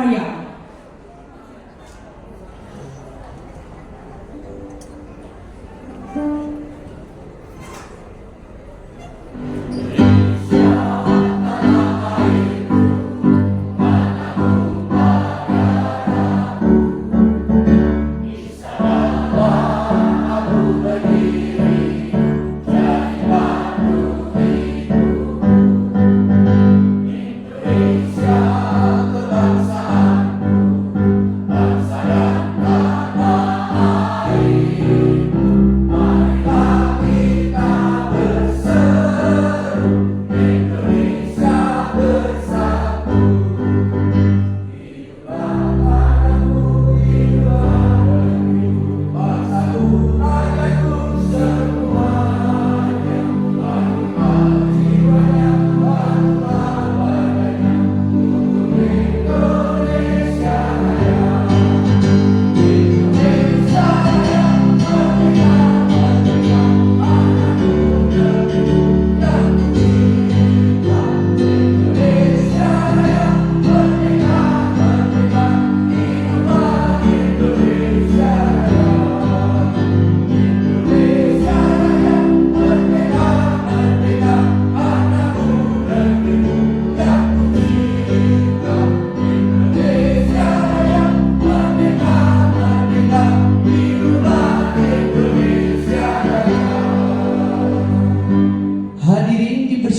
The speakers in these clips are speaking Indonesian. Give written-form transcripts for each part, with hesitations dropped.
Maria.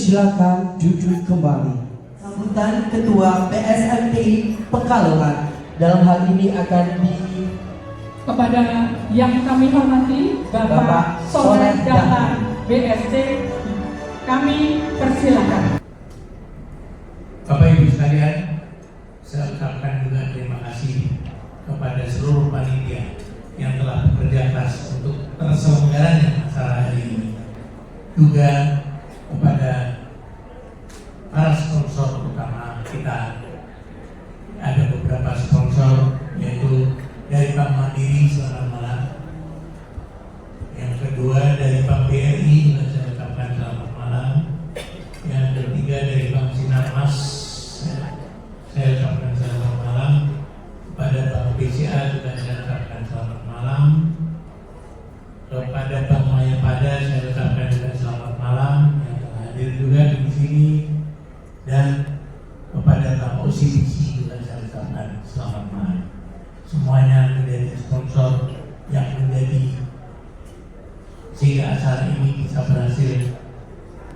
Silakan duduk kembali. Sambutan Ketua PSMTI Pekalongan dalam hal ini akan kepada yang kami hormati Bapak Soleh Dahlan BSc, kami persilakan. Bapak Ibu sekalian, saya ucapkan juga terima kasih kepada seluruh panitia yang telah bekerja keras untuk terselenggaranya acara hari ini. Juga kepada para sponsor utama kita, ada beberapa sponsor yaitu dari Bank Mandiri, selamat malam. Yang kedua dari Bank BRI, juga saya ucapkan selamat malam. Yang ketiga dari Bank Sinarmas, saya ucapkan selamat malam. Kepada Bank BCA juga saya ucapkan selamat malam. Kepada Bank Mayapada saya ucapkan juga selamat malam. Yang hadir juga di sini. Dan kepada Bank OCBC juga saya ucapkan selamat malam. Semuanya menjadi sponsor yang menjadi sehingga acara ini bisa berhasil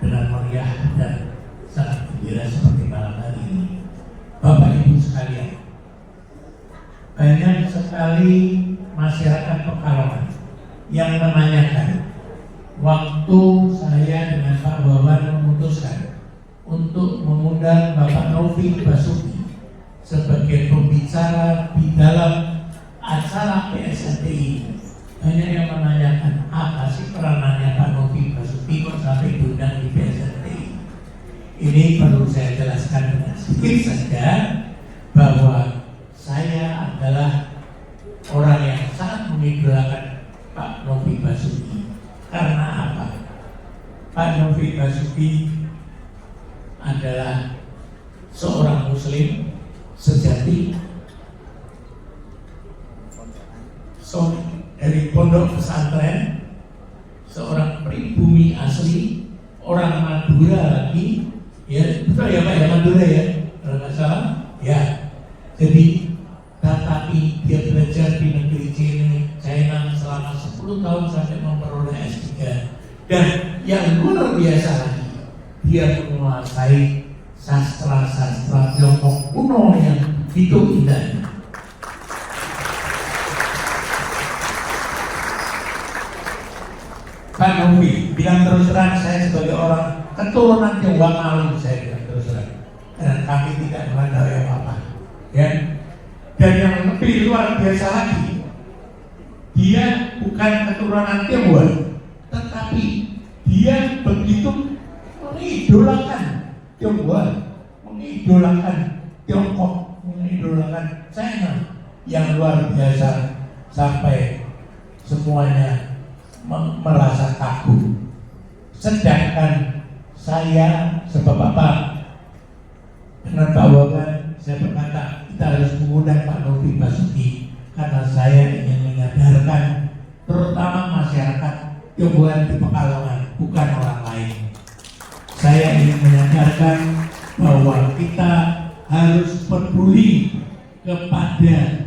dengan meriah dan sangat gembira seperti malam hari ini. Bapak Ibu sekalian, banyak sekali masyarakat Pekalongan yang menanyakan waktu saya dengan Pak Wawan memutuskan untuk mengundang Bapak Taufik Basuki sebagai pembicara di dalam acara PSMTI. Banyak yang menanyakan apa sih peranannya Pak Taufik Basuki kok sampai diundang di PSMTI. Ini perlu saya jelaskan dengan sedikit saja bahwa saya adalah orang yang sangat mengidolakan Pak Taufik Basuki. Karena apa? Pak Taufik Basuki adalah seorang Muslim sejati, dari pondok pesantren, seorang pribumi asli, orang Madura lagi, ya betul ya Pak ya, Madura ya, kalau nggak salah, ya. Jadi, tetapi dia belajar di negeri China selama 10 tahun sampai memperoleh S3, dan yang luar biasa lagi, dia menguasai sastra-sastra Tiongkok kuno yang begitu indahnya. Pak Novi bilang terus terang, saya sebagai orang keturunan Tionghoa Malu, saya bilang terus terang, dan kami tidak mengandalkan apa-apa, ya. Dan yang lebih luar biasa lagi, dia bukan keturunan Tionghoa, tetapi dia begitu mengidolakan Tionghoa, mengidolakan Tiongkok, mengidolakan China yang luar biasa sampai semuanya merasa kagum. Sedangkan saya sebab apa? Dengan Pak Wawan saya berkata kita harus mengundang Pak Novi Basuki karena saya ingin menyadarkan terutama masyarakat Tionghoa di Pekalongan, bukan orang lain. Saya ingin menyadarkan bahwa kita harus peduli kepada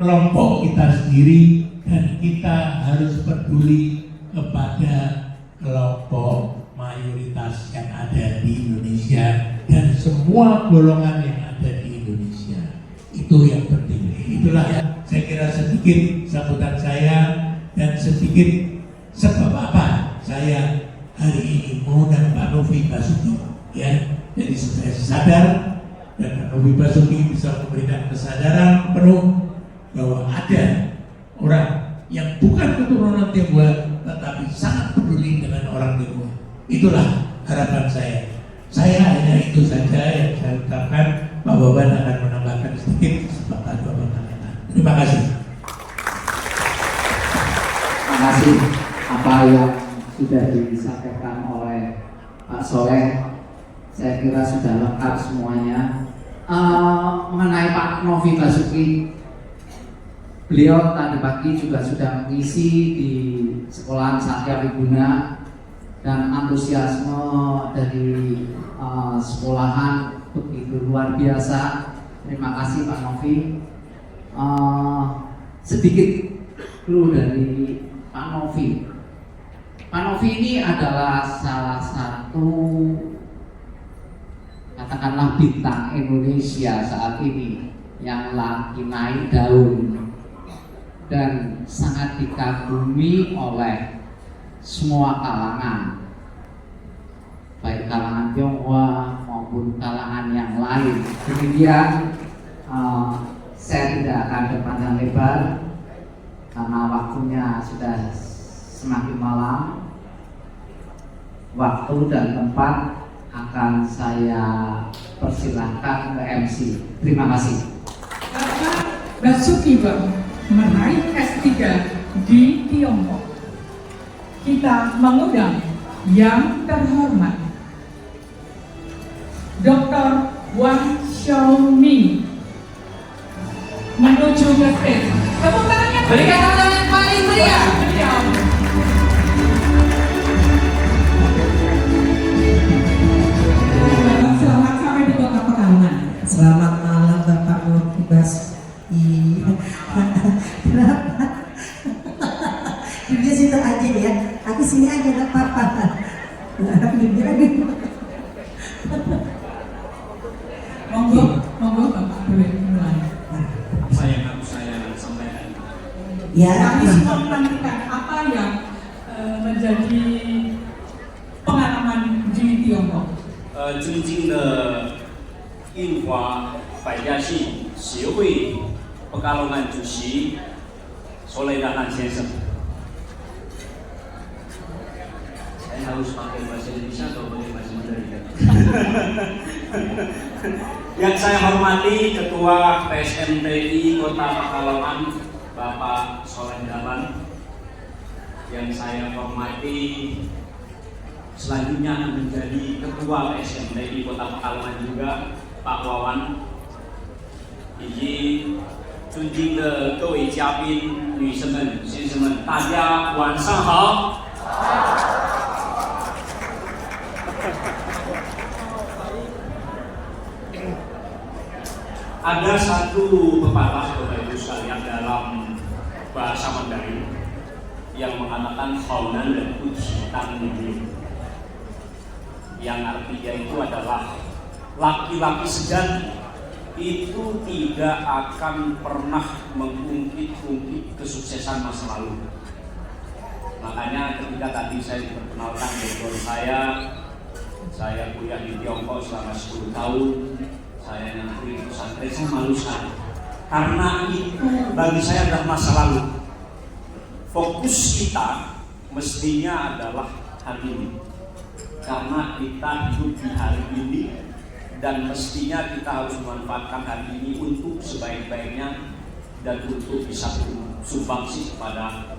kelompok kita sendiri dan kita harus peduli kepada kelompok mayoritas yang ada di Indonesia dan semua golongan yang ada di Indonesia. Itu yang penting. Itulah saya kira sedikit sambutan saya dan sedikit sebab apa saya hari ini mengundang Pak Novi Basuki, ya. Jadi supaya sadar dan Pak Novi Basuki bisa memberikan kesadaran penuh bahwa ada orang yang bukan keturunan Tionghoa tetapi sangat peduli dengan orang Tionghoa. Itulah harapan saya. Saya hanya itu saja yang saya ucapkan. Pak Baban akan menambahkan sedikit kesempatan Bapak. Terima kasih. Terima kasih apa yang sudah disampaikan oleh Pak Soleh. Saya kira sudah lengkap semuanya. Mengenai Pak Novi Basuki, beliau tadi pagi juga sudah mengisi di sekolahan Satya Wiguna dan antusiasme dari sekolahan begitu luar biasa. Terima kasih Pak Novi. Sedikit dulu dari Pak Novi. Pak Novi ini adalah salah satu katakanlah bintang Indonesia saat ini yang lagi naik daun dan sangat dikagumi oleh semua kalangan, baik kalangan Tionghoa maupun kalangan yang lain. Kemudian saya tidak akan berpanjang lebar karena waktunya sudah semakin malam. Waktu dan tempat akan saya persilahkan ke MC. Terima kasih. Bapak Basuki meraih S3 di Tiongkok. Kita mengundang yang terhormat Dr. Wang Xiaoming menuju ke stage. Tepuk tangan yang Berikan tangan yang paling meriah. Selamat sampai di Kota Pekalongan. Selamat malam Bapak Novi Basuki. Kenapa? Dia situ aja ya. Aku sini aja gak apa-apa. Monggo Bapak boleh mulai. Apa yang harus saya sampaikan? Ya. Kami semua menantikan apa yang menjadi pengalaman di Tiongkok. 尊敬的印华百家姓协会北卡龙安主席索雷达汉先生。Saya harus pakai bahasa Indonesia atau pakai bahasa Mandarin? Yang saya hormati Ketua PSMTI Kota Pekalongan Bapak Soleh Dalan. Yang saya hormati selanjutnya akan menjadi Ketua PSMTI Kota Pekalongan juga Pak Wawan. 以及尊敬的各位嘉宾、女生们、先生们，大家晚上好。Ada satu pepatah Bapak Ibu sekalian dalam bahasa Mandarin yang mengatakan Haunan dan Uji Tanggung, yang artinya itu adalah laki-laki sejati itu tidak akan pernah mengungkit-ungkit kesuksesan masa lalu. Makanya ketika tadi saya diperkenalkan background saya kuliah di Tiongkok selama 10 tahun, saya nyantri pesantren, saya malu sekali. Karena itu bagi saya adalah masa lalu. Fokus kita mestinya adalah hari ini. Karena kita hidup di hari ini dan mestinya kita harus memanfaatkan hari ini untuk sebaik-baiknya dan untuk bisa bersumbangsi kepada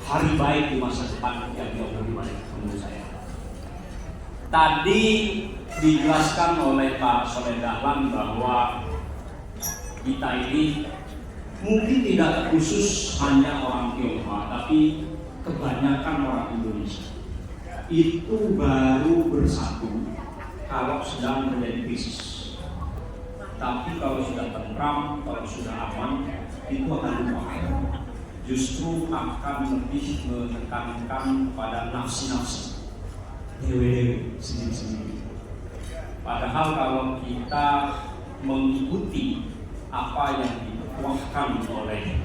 hari baik di masa depan yang jauh lebih baik menurut saya. Tadi dijelaskan oleh Pak Soleh Dahlan bahwa kita ini mungkin tidak khusus hanya orang Tionghoa, tapi kebanyakan orang Indonesia itu baru bersatu kalau sedang terjadi krisis. Tapi kalau sudah tentram, kalau sudah aman, itu akan lupa. Justru akan lebih menekankan pada nafsi-nafsi, dewe-dewe, sendiri-sendiri. Padahal kalau kita mengikuti apa yang dituangkan oleh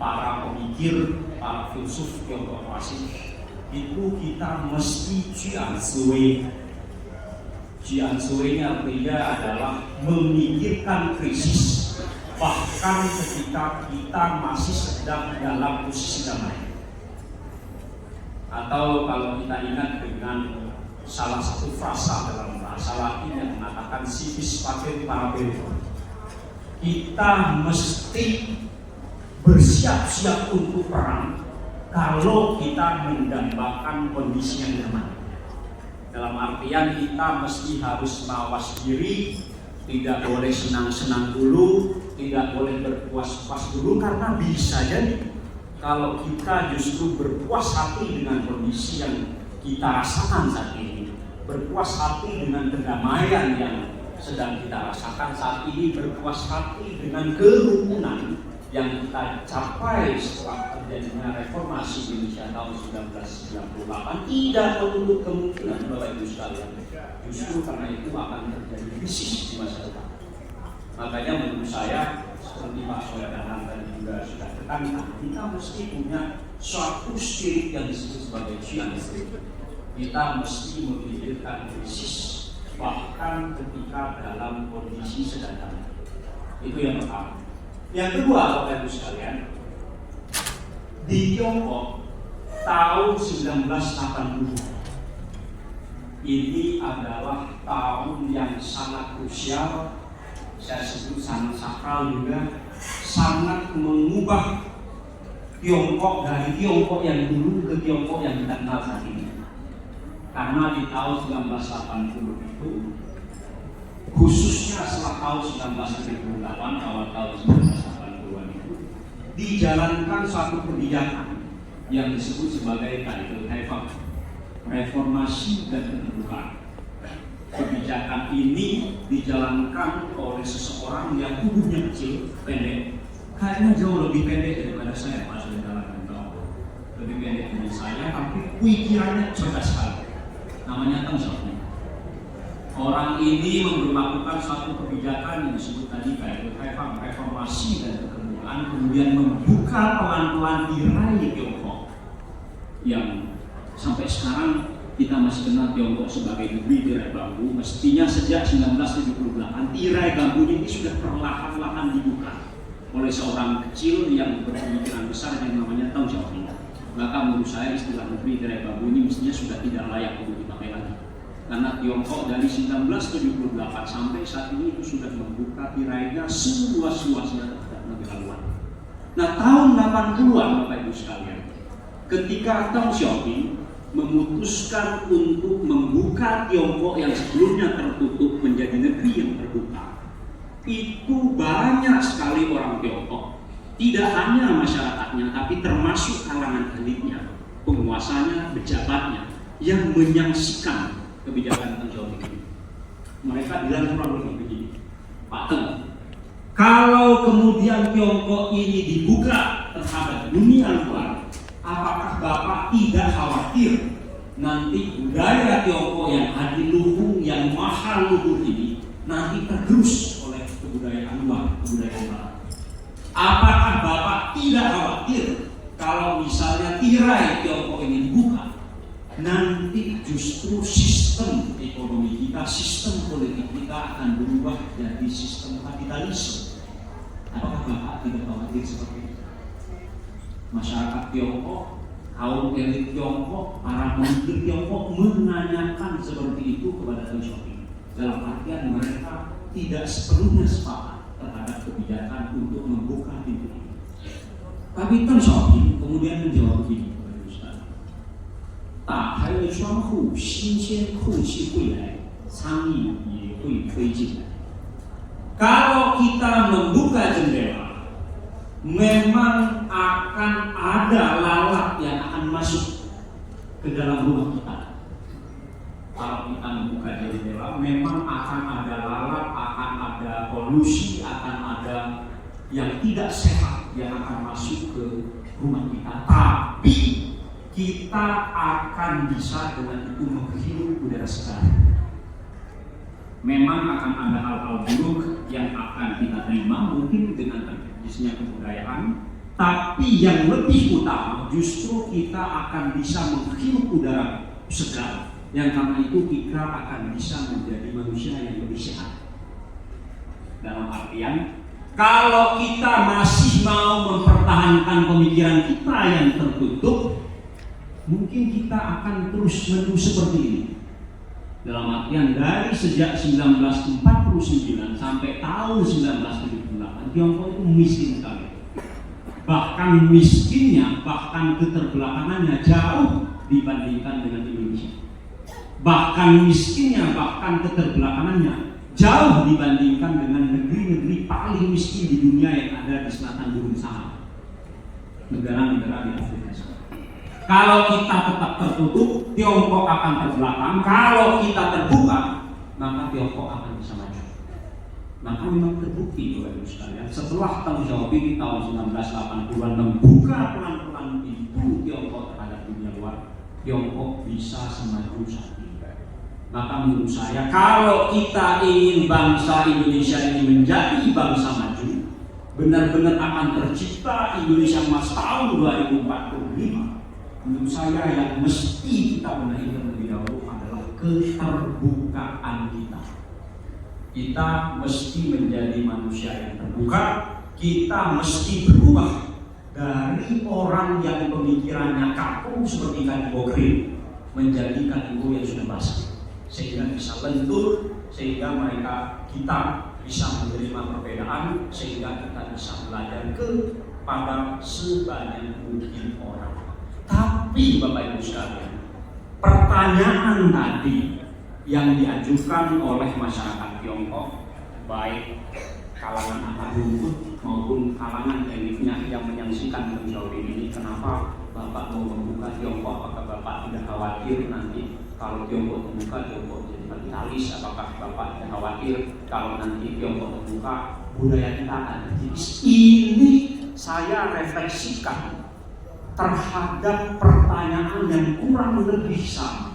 para pemikir, para filsuf Tiongkok klasik, itu kita mesti jianzuwei. Jianzuwei artinya adalah memikirkan krisis, bahkan ketika kita masih sedang dalam posisi damai. Atau kalau kita ingat dengan salah satu frasa dalam bahasa Latin yang mengatakan si vis pacem para bello, kita mesti bersiap-siap untuk perang kalau kita mendambakan kondisi yang nyaman. Dalam artian kita mesti harus mawas diri, tidak boleh senang-senang dulu, tidak boleh berpuas-puas dulu, karena bisa jadi kalau kita justru berpuas hati dengan kondisi yang kita rasakan saat ini, berpuas hati dengan kedamaian yang sedang kita rasakan saat ini, berpuas hati dengan kerukunan yang kita capai setelah terjadinya reformasi Indonesia tahun 1998, tidak menutup kemungkinan Bapak Ibu sekalian, justru karena itu akan terjadi krisis di masa depan. Makanya menurut saya, seperti Pak Soleh Dahlan tadi juga sudah tekankan, kita mesti punya suatu spirit yang disebut sebagai jianzuwei. Kita mesti memikirkan krisis bahkan ketika dalam kondisi sedang damai. Itu yang pertama. Yang kedua, Bapak Ibu sekalian, di Tiongkok tahun 1980 ini adalah tahun yang sangat krusial, saya sebut sangat sakral juga, sangat mengubah Tiongkok dari Tiongkok yang dulu ke Tiongkok yang kita kenal saat ini. Karena di tahun 1980 itu, khususnya setelah tahun 1998, awal tahun 1980-an itu, dijalankan suatu kebijakan yang disebut sebagai Taito Taifang, reformasi dan keterbukaan. Kebijakan ini dijalankan oleh seseorang yang tubuhnya kecil, pendek, kayaknya jauh lebih pendek daripada saya, Pak Soleh Dahlan, lebih pendek dari saya, tapi pikirannya cerdas sekali. Namanya Teng Xiaoping. Orang ini melakukan suatu kebijakan yang disebut tadi Taito Taifang, reformasi dan keterbukaan, kemudian membuka pelan-pelan tirai Tiongkok yang sampai sekarang kita masih kenal Tiongkok sebagai negeri tirai bambu. Mestinya sejak 1978 tirai bambu ini sudah perlahan-lahan dibuka oleh seorang kecil yang berpemikiran besar yang namanya Teng Xiaoping. Maka menurut saya istilah negeri tirai bambu ini mestinya sudah tidak layak untuk dipakai lagi. Karena Tiongkok dari 1978 sampai saat ini itu sudah membuka tirainya seluas-luasnya terhadap negara luar. Nah, tahun 80-an Bapak Ibu sekalian, ketika Teng Xiaoping memutuskan untuk membuka Tiongkok yang sebelumnya tertutup menjadi negeri yang terbuka, itu banyak sekali orang Tiongkok, tidak hanya masyarakatnya, tapi termasuk kalangan elitnya, penguasanya, pejabatnya, yang menyaksikan kebijakan Teng Xiaoping ini. Mereka bilang kurang lebih begini, Pak Teng, kalau kemudian Tiongkok ini dibuka terhadap dunia luar, apakah Bapak tidak khawatir nanti budaya Tiongkok yang adiluhung, yang mahal luhur ini nanti tergerus oleh kebudayaan luar, kebudayaan barat? Apakah Bapak tidak khawatir kalau misalnya tirai Tiongkok ini dibuka, nanti justru sistem ekonomi kita, sistem politik kita akan berubah jadi sistem kapitalisme? Apakah Bapak tidak khawatir seperti itu? Masyarakat Tiongkok, kaum elit Tiongkok, para pemikir Tiongkok menanyakan seperti itu kepada Teng Xiaoping. Dalam artian mereka tidak sepenuhnya sepakat terhadap kebijakan untuk membuka pintu ini. Tapi Teng Xiaoping kemudian menjawab begini, Bapak Ibu sekalian, 打开了窗户，新鲜空气会来， sangi会推进。Kalau kita membuka jendela, memang akan ada lalat yang akan masuk ke dalam rumah kita. Kalau kita membuka jendela, memang akan ada lalat, akan ada polusi, akan ada yang tidak sehat yang akan masuk ke rumah kita. Tapi kita akan bisa dengan itu menghirup udara segar. Memang akan ada hal-hal buruk yang akan kita terima, mungkin dengan terjadinya kebudayaan, tapi yang lebih utama justru kita akan bisa menghirup udara segar, yang karena itu kita akan bisa menjadi manusia yang lebih sehat. Dalam artian, kalau kita masih mau mempertahankan pemikiran kita yang tertutup, mungkin kita akan terus-menerus seperti ini. Dalam artian dari sejak 1949 sampai tahun 1978, Tiongkok itu miskin sekali. Bahkan miskinnya, bahkan keterbelakangannya jauh dibandingkan dengan Indonesia. Bahkan miskinnya, bahkan keterbelakangannya jauh dibandingkan dengan negeri-negeri paling miskin di dunia yang ada di selatan Gurun Sahara, negara-negara di Afrika Selatan. Kalau kita tetap tertutup, Tiongkok akan terbelakang. Kalau kita terbuka, maka Tiongkok akan bisa maju. Maka memang terbukti, Bapak Ibu sekalian, setelah Teng Xiaoping tahun 1980-an membuka pelan-pelan pintu Tiongkok terhadap dunia luar, Tiongkok bisa semaju saat ini. Maka menurut saya, kalau kita ingin bangsa Indonesia ini menjadi bangsa maju, benar-benar akan tercipta Indonesia Emas tahun 2045, menurut saya yang mesti kita benahi terlebih dahulu adalah keterbukaan kita. Kita mesti menjadi manusia yang terbuka. Kita mesti berubah dari orang yang pemikirannya kaku seperti Kanibo Kering menjadi Kanibo yang sudah basah, sehingga bisa lentur, sehingga kita bisa menerima perbedaan, sehingga kita bisa belajar kepada sebanyak mungkin orang. Tapi Bapak Ibu sekalian, pertanyaan tadi yang diajukan oleh masyarakat Tiongkok, baik kalangan akar rumput maupun kalangan elitnya yang menyaksikan Teng Xiaoping ini, kenapa Bapak mau membuka Tiongkok? Apakah Bapak tidak khawatir nanti kalau Tiongkok terbuka, Tiongkok jadi kapitalis? Apakah Bapak tidak khawatir kalau nanti Tiongkok terbuka, budaya kita akan terkikis? Ini saya refleksikan terhadap pertanyaan yang kurang lebih sama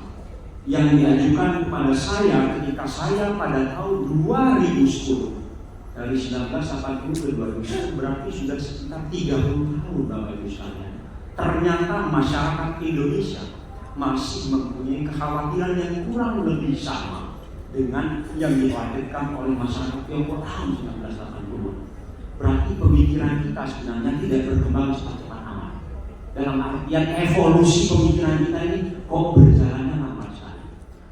yang diajukan kepada saya ketika saya pada tahun 2010, dari 1980 ke 2010, berarti sudah sekitar 30 tahun Bapak Ibu sekalian. Ternyata masyarakat Indonesia masih mempunyai kekhawatiran yang kurang lebih sama dengan yang diwajibkan oleh masyarakat Tiongkok tahun 1980. Berarti pemikiran kita sebenarnya tidak berkembang cepat-cepat amat. Dalam artian evolusi pemikiran kita ini kok berjalannya lambat sekali.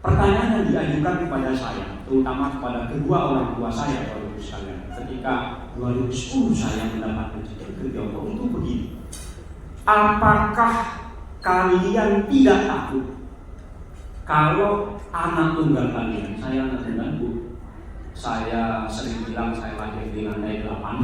Pertanyaan yang diajukan kepada saya, terutama kepada kedua orang tua saya, Bapak Ibu sekalian, ketika 2010 saya mendapat rezeki ke Tiongkok itu begini: apakah kalian tidak takut kalau anak tunggal kalian, saya anak tunggal Bu, saya sering bilang saya lahir di lantai 8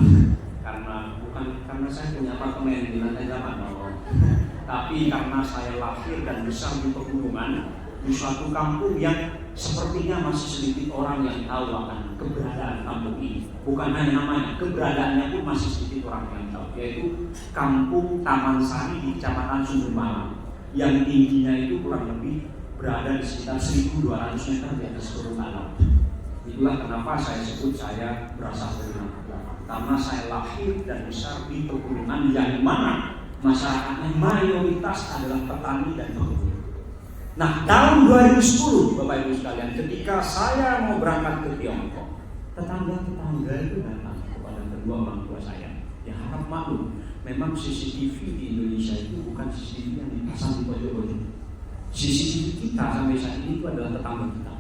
bukan karena saya punya apartemen di lantai 8, tapi karena saya lahir dan besar di pegunungan, di suatu kampung yang sepertinya masih sedikit orang yang tahu akan keberadaan kampung ini. Bukan hanya namanya, keberadaannya pun masih sedikit orang yang tahu, yaitu Kampung Taman Sari di Kecamatan Sumber Malang, yang tingginya itu kurang lebih berada di sekitar 1.200 meter di atas permukaan laut. Itulah kenapa saya sebut saya berasal dari lantai 8, karena saya lahir dan besar di pegunungan yang mana masyarakatnya mayoritas adalah petani dan pekebun. Nah, tahun 2010 Bapak Ibu sekalian, ketika saya mau berangkat ke Tiongkok, tetangga-tetangga itu datang kepada kedua orang tua saya. Ya harap maklum, memang CCTV di Indonesia itu bukan CCTV yang dipasang di pojok-pojok. CCTV kita sampai saat ini itu adalah tetangga kita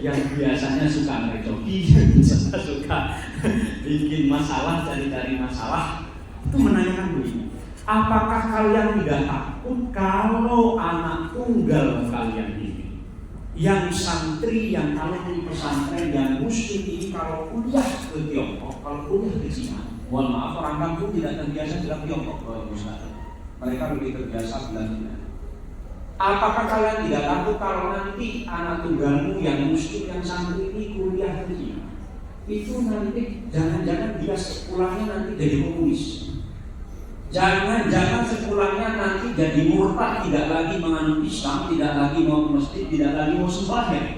yang biasanya suka ngerecoki, suka bikin masalah, cari-cari masalah. Itu menanyakan begini: apakah kalian tidak takut kalau anak tunggal kalian ini yang santri, yang kalau di pesantren, yang muslim ini kalau kuliah ke Tiongkok, kalau kuliah ke Cina, mohon maaf, orang kampung tidak terbiasa bilang Tiongkok, mereka lebih terbiasa bilang Cina. Apakah kalian tidak takut kalau nanti anak tunggalmu yang muslim, yang santri ini kuliah ke Cina, itu nanti jangan-jangan dia sepulangnya nanti jadi komunis? Jangan-jangan sepulangnya nanti jadi murtad, tidak lagi menganut Islam, tidak lagi mau ke masjid, tidak lagi mau sembahyang,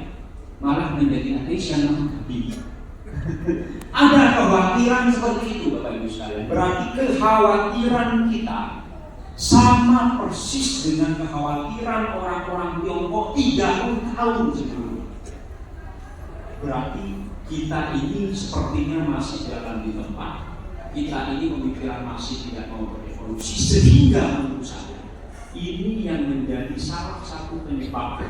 malah menjadi ateis yang mengkabili. Ada kekhawatiran seperti itu, Bapak Ibu sekalian. Berarti kekhawatiran kita sama persis dengan kekhawatiran orang-orang Tiongkok 30 tahun sebelumnya. Berarti kita ini sepertinya masih jalan di tempat. Kita ini pemikiran masih tidak mau berevolusi, sehingga menurut saya ini yang menjadi salah satu penyebab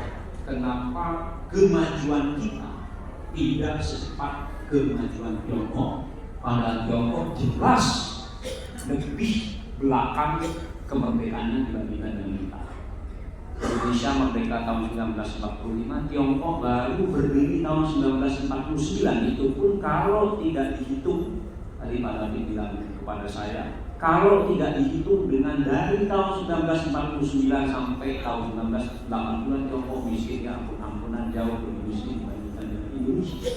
kenapa kemajuan kita tidak secepat kemajuan Tiongkok. Padahal Tiongkok jelas lebih belakang kemerdekaannya dibandingkan dengan kita. Indonesia merdeka tahun 1945, Tiongkok baru berdiri tahun 1949. Itu pun kalau tidak dihitung, tadi Pak David bilang kepada saya, kalau tidak dihitung dengan dari tahun 1949 sampai tahun 1980, Tiongkok miskin, ya ampun-ampunan, jauh lebih miskin dibandingkan dengan Indonesia.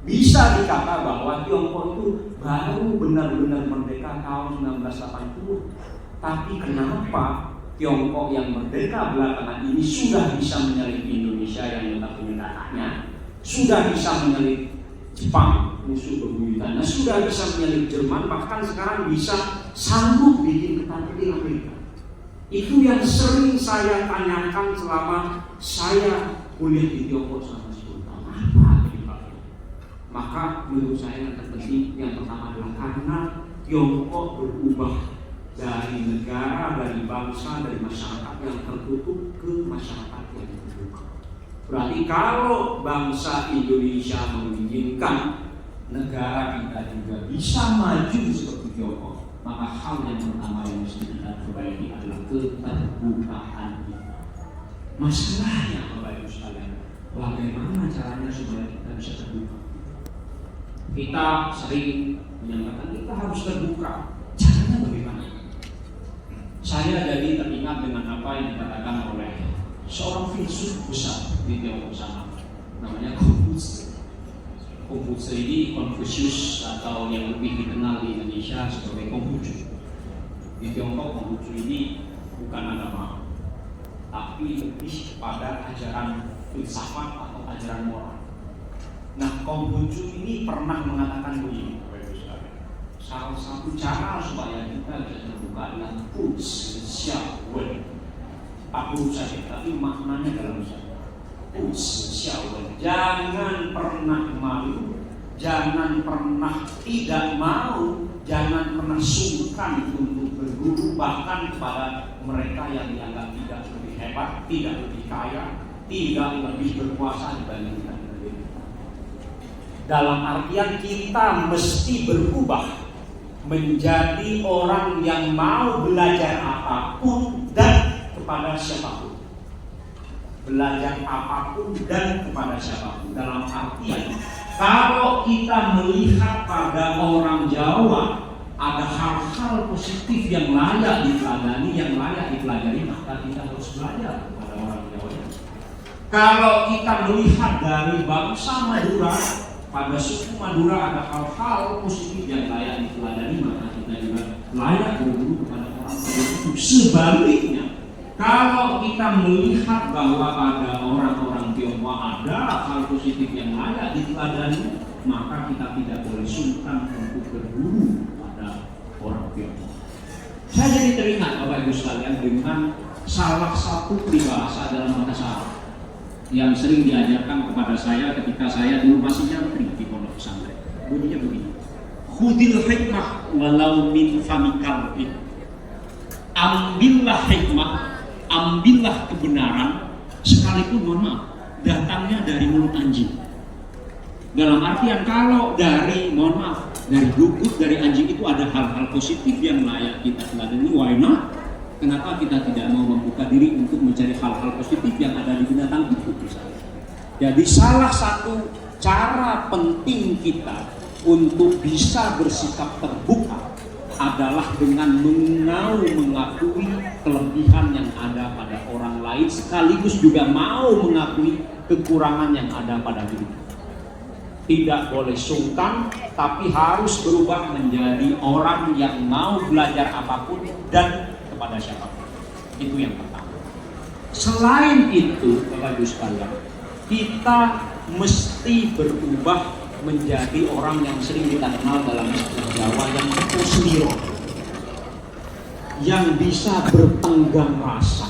Bisa dikata bahwa Tiongkok itu baru benar-benar merdeka tahun 1980. Tapi kenapa Tiongkok yang merdeka belakangan ini sudah bisa menyalip Indonesia yang notabene kakaknya, sudah bisa menyalip Jepang, musuh bebuyutannya, sudah bisa menyalip Jerman, bahkan sekarang bisa sanggup bikin ketat-ketat Amerika. Itu yang sering saya tanyakan selama saya kuliah di Tiongkok selama 10 tahun. Apa akibatnya? Maka menurut saya yang terpenting, yang pertama adalah karena Tiongkok berubah dari negara, dari bangsa, dari masyarakat yang tertutup ke masyarakat yang terbuka. Berarti kalau bangsa Indonesia menginginkan negara kita juga bisa maju seperti Tiongkok, maka hal yang pertama yang mesti kita perbaiki adalah keterbukaan kita. Masalahnya Bapak Ibu sekalian, bagaimana caranya supaya kita bisa terbuka? Kita sering menyatakan kita harus terbuka. Caranya bagaimana? Saya jadi teringat dengan apa yang dikatakan oleh seorang filsuf besar di Tiongkok sana, namanya Konfusius. Konfusius ini Confucius atau yang lebih dikenal di Indonesia sebagai Konghucu. Di Tiongkok Konghucu ini bukan agama, tapi lebih kepada ajaran filsafat atau ajaran moral. Nah, Konghucu ini pernah mengatakan begini, salah satu cara supaya kita bisa terbuka adalah push wen. Pak guru saja, tapi maknanya dalam saya push wen. Jangan pernah malu, jangan pernah tidak mau, jangan pernah sungkan untuk berguru, bahkan kepada mereka yang dianggap tidak lebih hebat, tidak lebih kaya, tidak lebih berkuasa dibandingkan dengan kita. Dalam artian kita mesti berubah menjadi orang yang mau belajar apapun dan kepada siapapun. Belajar apapun dan kepada siapapun. Dalam artian, kalau kita melihat pada orang Jawa ada hal-hal positif yang layak diteladani, yang layak dipelajari, maka kita harus belajar kepada orang Jawa. Kalau kita melihat dari bangsa Madura, pada suku Madura ada hal-hal positif yang layak diteladani, maka kita juga layak berguru kepada orang itu. Sebaliknya, kalau kita melihat bahwa pada orang-orang Tionghoa ada hal positif yang layak diteladani, maka kita tidak boleh sungkan untuk berguru pada orang Tionghoa. Saya jadi teringat Bapak Ibu sekalian dengan salah satu peribahasa dalam bahasa Arab yang sering diajarkan kepada saya ketika saya dulu masih nyantri di pondok pesantren. Bunyinya begini: khudil hikmah walau min famikal in. Ambillah hikmah, ambillah kebenaran, sekalipun mohon maaf datangnya dari mulut anjing. Dalam artian kalau dari mohon maaf dari gugut, dari anjing itu ada hal-hal positif yang layak kita teladani, why not? Kenapa kita tidak mau membuka diri untuk mencari hal-hal positif yang ada di binatang itu misalnya? Jadi salah satu cara penting kita untuk bisa bersikap terbuka adalah dengan mengakui kelebihan yang ada pada orang lain, sekaligus juga mau mengakui kekurangan yang ada pada diri. Tidak boleh sungkan, tapi harus berubah menjadi orang yang mau belajar apapun dan kepada siapapun. Itu yang pertama. Selain itu, Bapak Ibu sekalian, kita mesti berubah menjadi orang yang sering kita kenal dalam istilah Jawa yang kusmiro, yang bisa bertenggang rasa.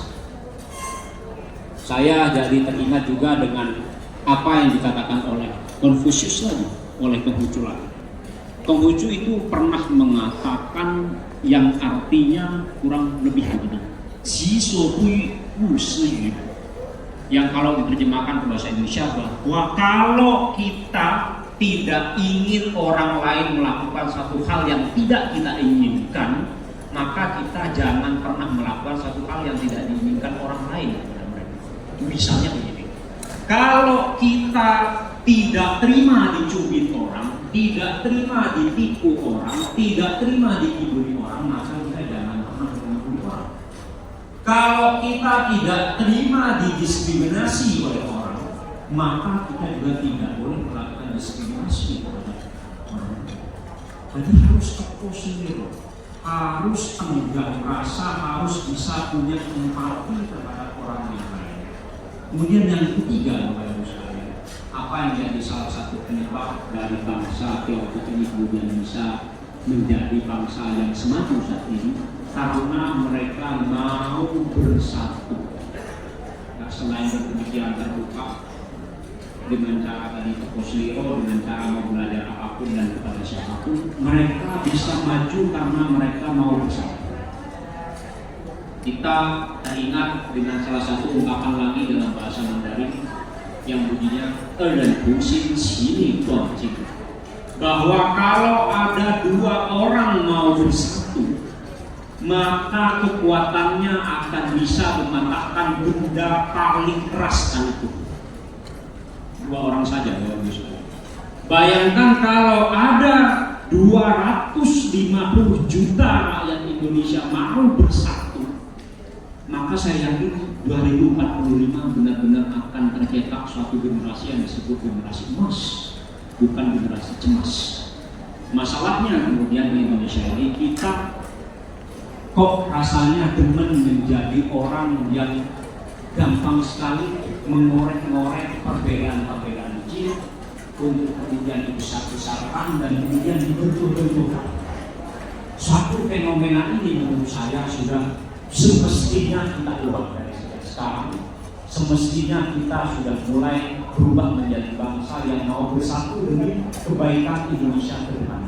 Saya jadi teringat juga dengan apa yang dikatakan oleh Konfusius lagi, oleh Konghucu lagi. Konghucu itu pernah mengatakan yang artinya kurang lebih begini: Ji so hui wu shi yu. Yang kalau diterjemahkan ke bahasa Indonesia bahwa kalau kita tidak ingin orang lain melakukan satu hal yang tidak kita inginkan, maka kita jangan pernah melakukan satu hal yang tidak diinginkan orang lain kepada mereka. Misalnya begini, kalau kita tidak terima dicubit orang, tidak terima ditipu orang, tidak terima dikibuli orang, maka kita jangan pernah mengibuli orang. Kalau kita tidak terima didiskriminasi oleh orang, maka kita juga tidak boleh melakukan diskriminasi kepada orang. Jadi harus tekoh sendiri, harus tenggang rasa, harus bisa punya empati terhadap orang yang lain. Kemudian yang ketiga, Bapak Ibu sekalian, apa yang jadi salah satu penyebab dari bangsa Tiongkok ini kemudian bisa menjadi bangsa yang semaju saat ini? Karena mereka mau bersatu. Nah, selain berpemikiran terbuka dengan cara tadi Kosmiro, dengan cara mau belajar apapun dan kepada siapapun, mereka bisa maju karena mereka mau bersatu. Kita teringat dengan salah satu ungkapan lagi dalam bahasa Mandarin yang bunyinya bahwa kalau ada dua orang mau bersatu, maka kekuatannya akan bisa mematahkan benda paling keras sekalipun. Dua orang saja, Bapak Ibu sekalian. Bayangkan kalau ada 250 juta rakyat Indonesia mau bersatu, maka saya yakin 2045 benar-benar akan tercetak suatu generasi yang disebut generasi emas, bukan generasi cemas. Masalahnya kemudian di Indonesia ini kita kok rasanya demen menjadi orang yang gampang sekali mengorek-ngorek perbedaan-perbedaan kecil untuk kemudian dibesar-besarkan dan kemudian dibentuk-bentukkan. Suatu fenomena ini menurut saya sudah semestinya kita ubah dari sekarang. Semestinya kita sudah mulai berubah menjadi bangsa yang mau bersatu demi kebaikan Indonesia ke depan.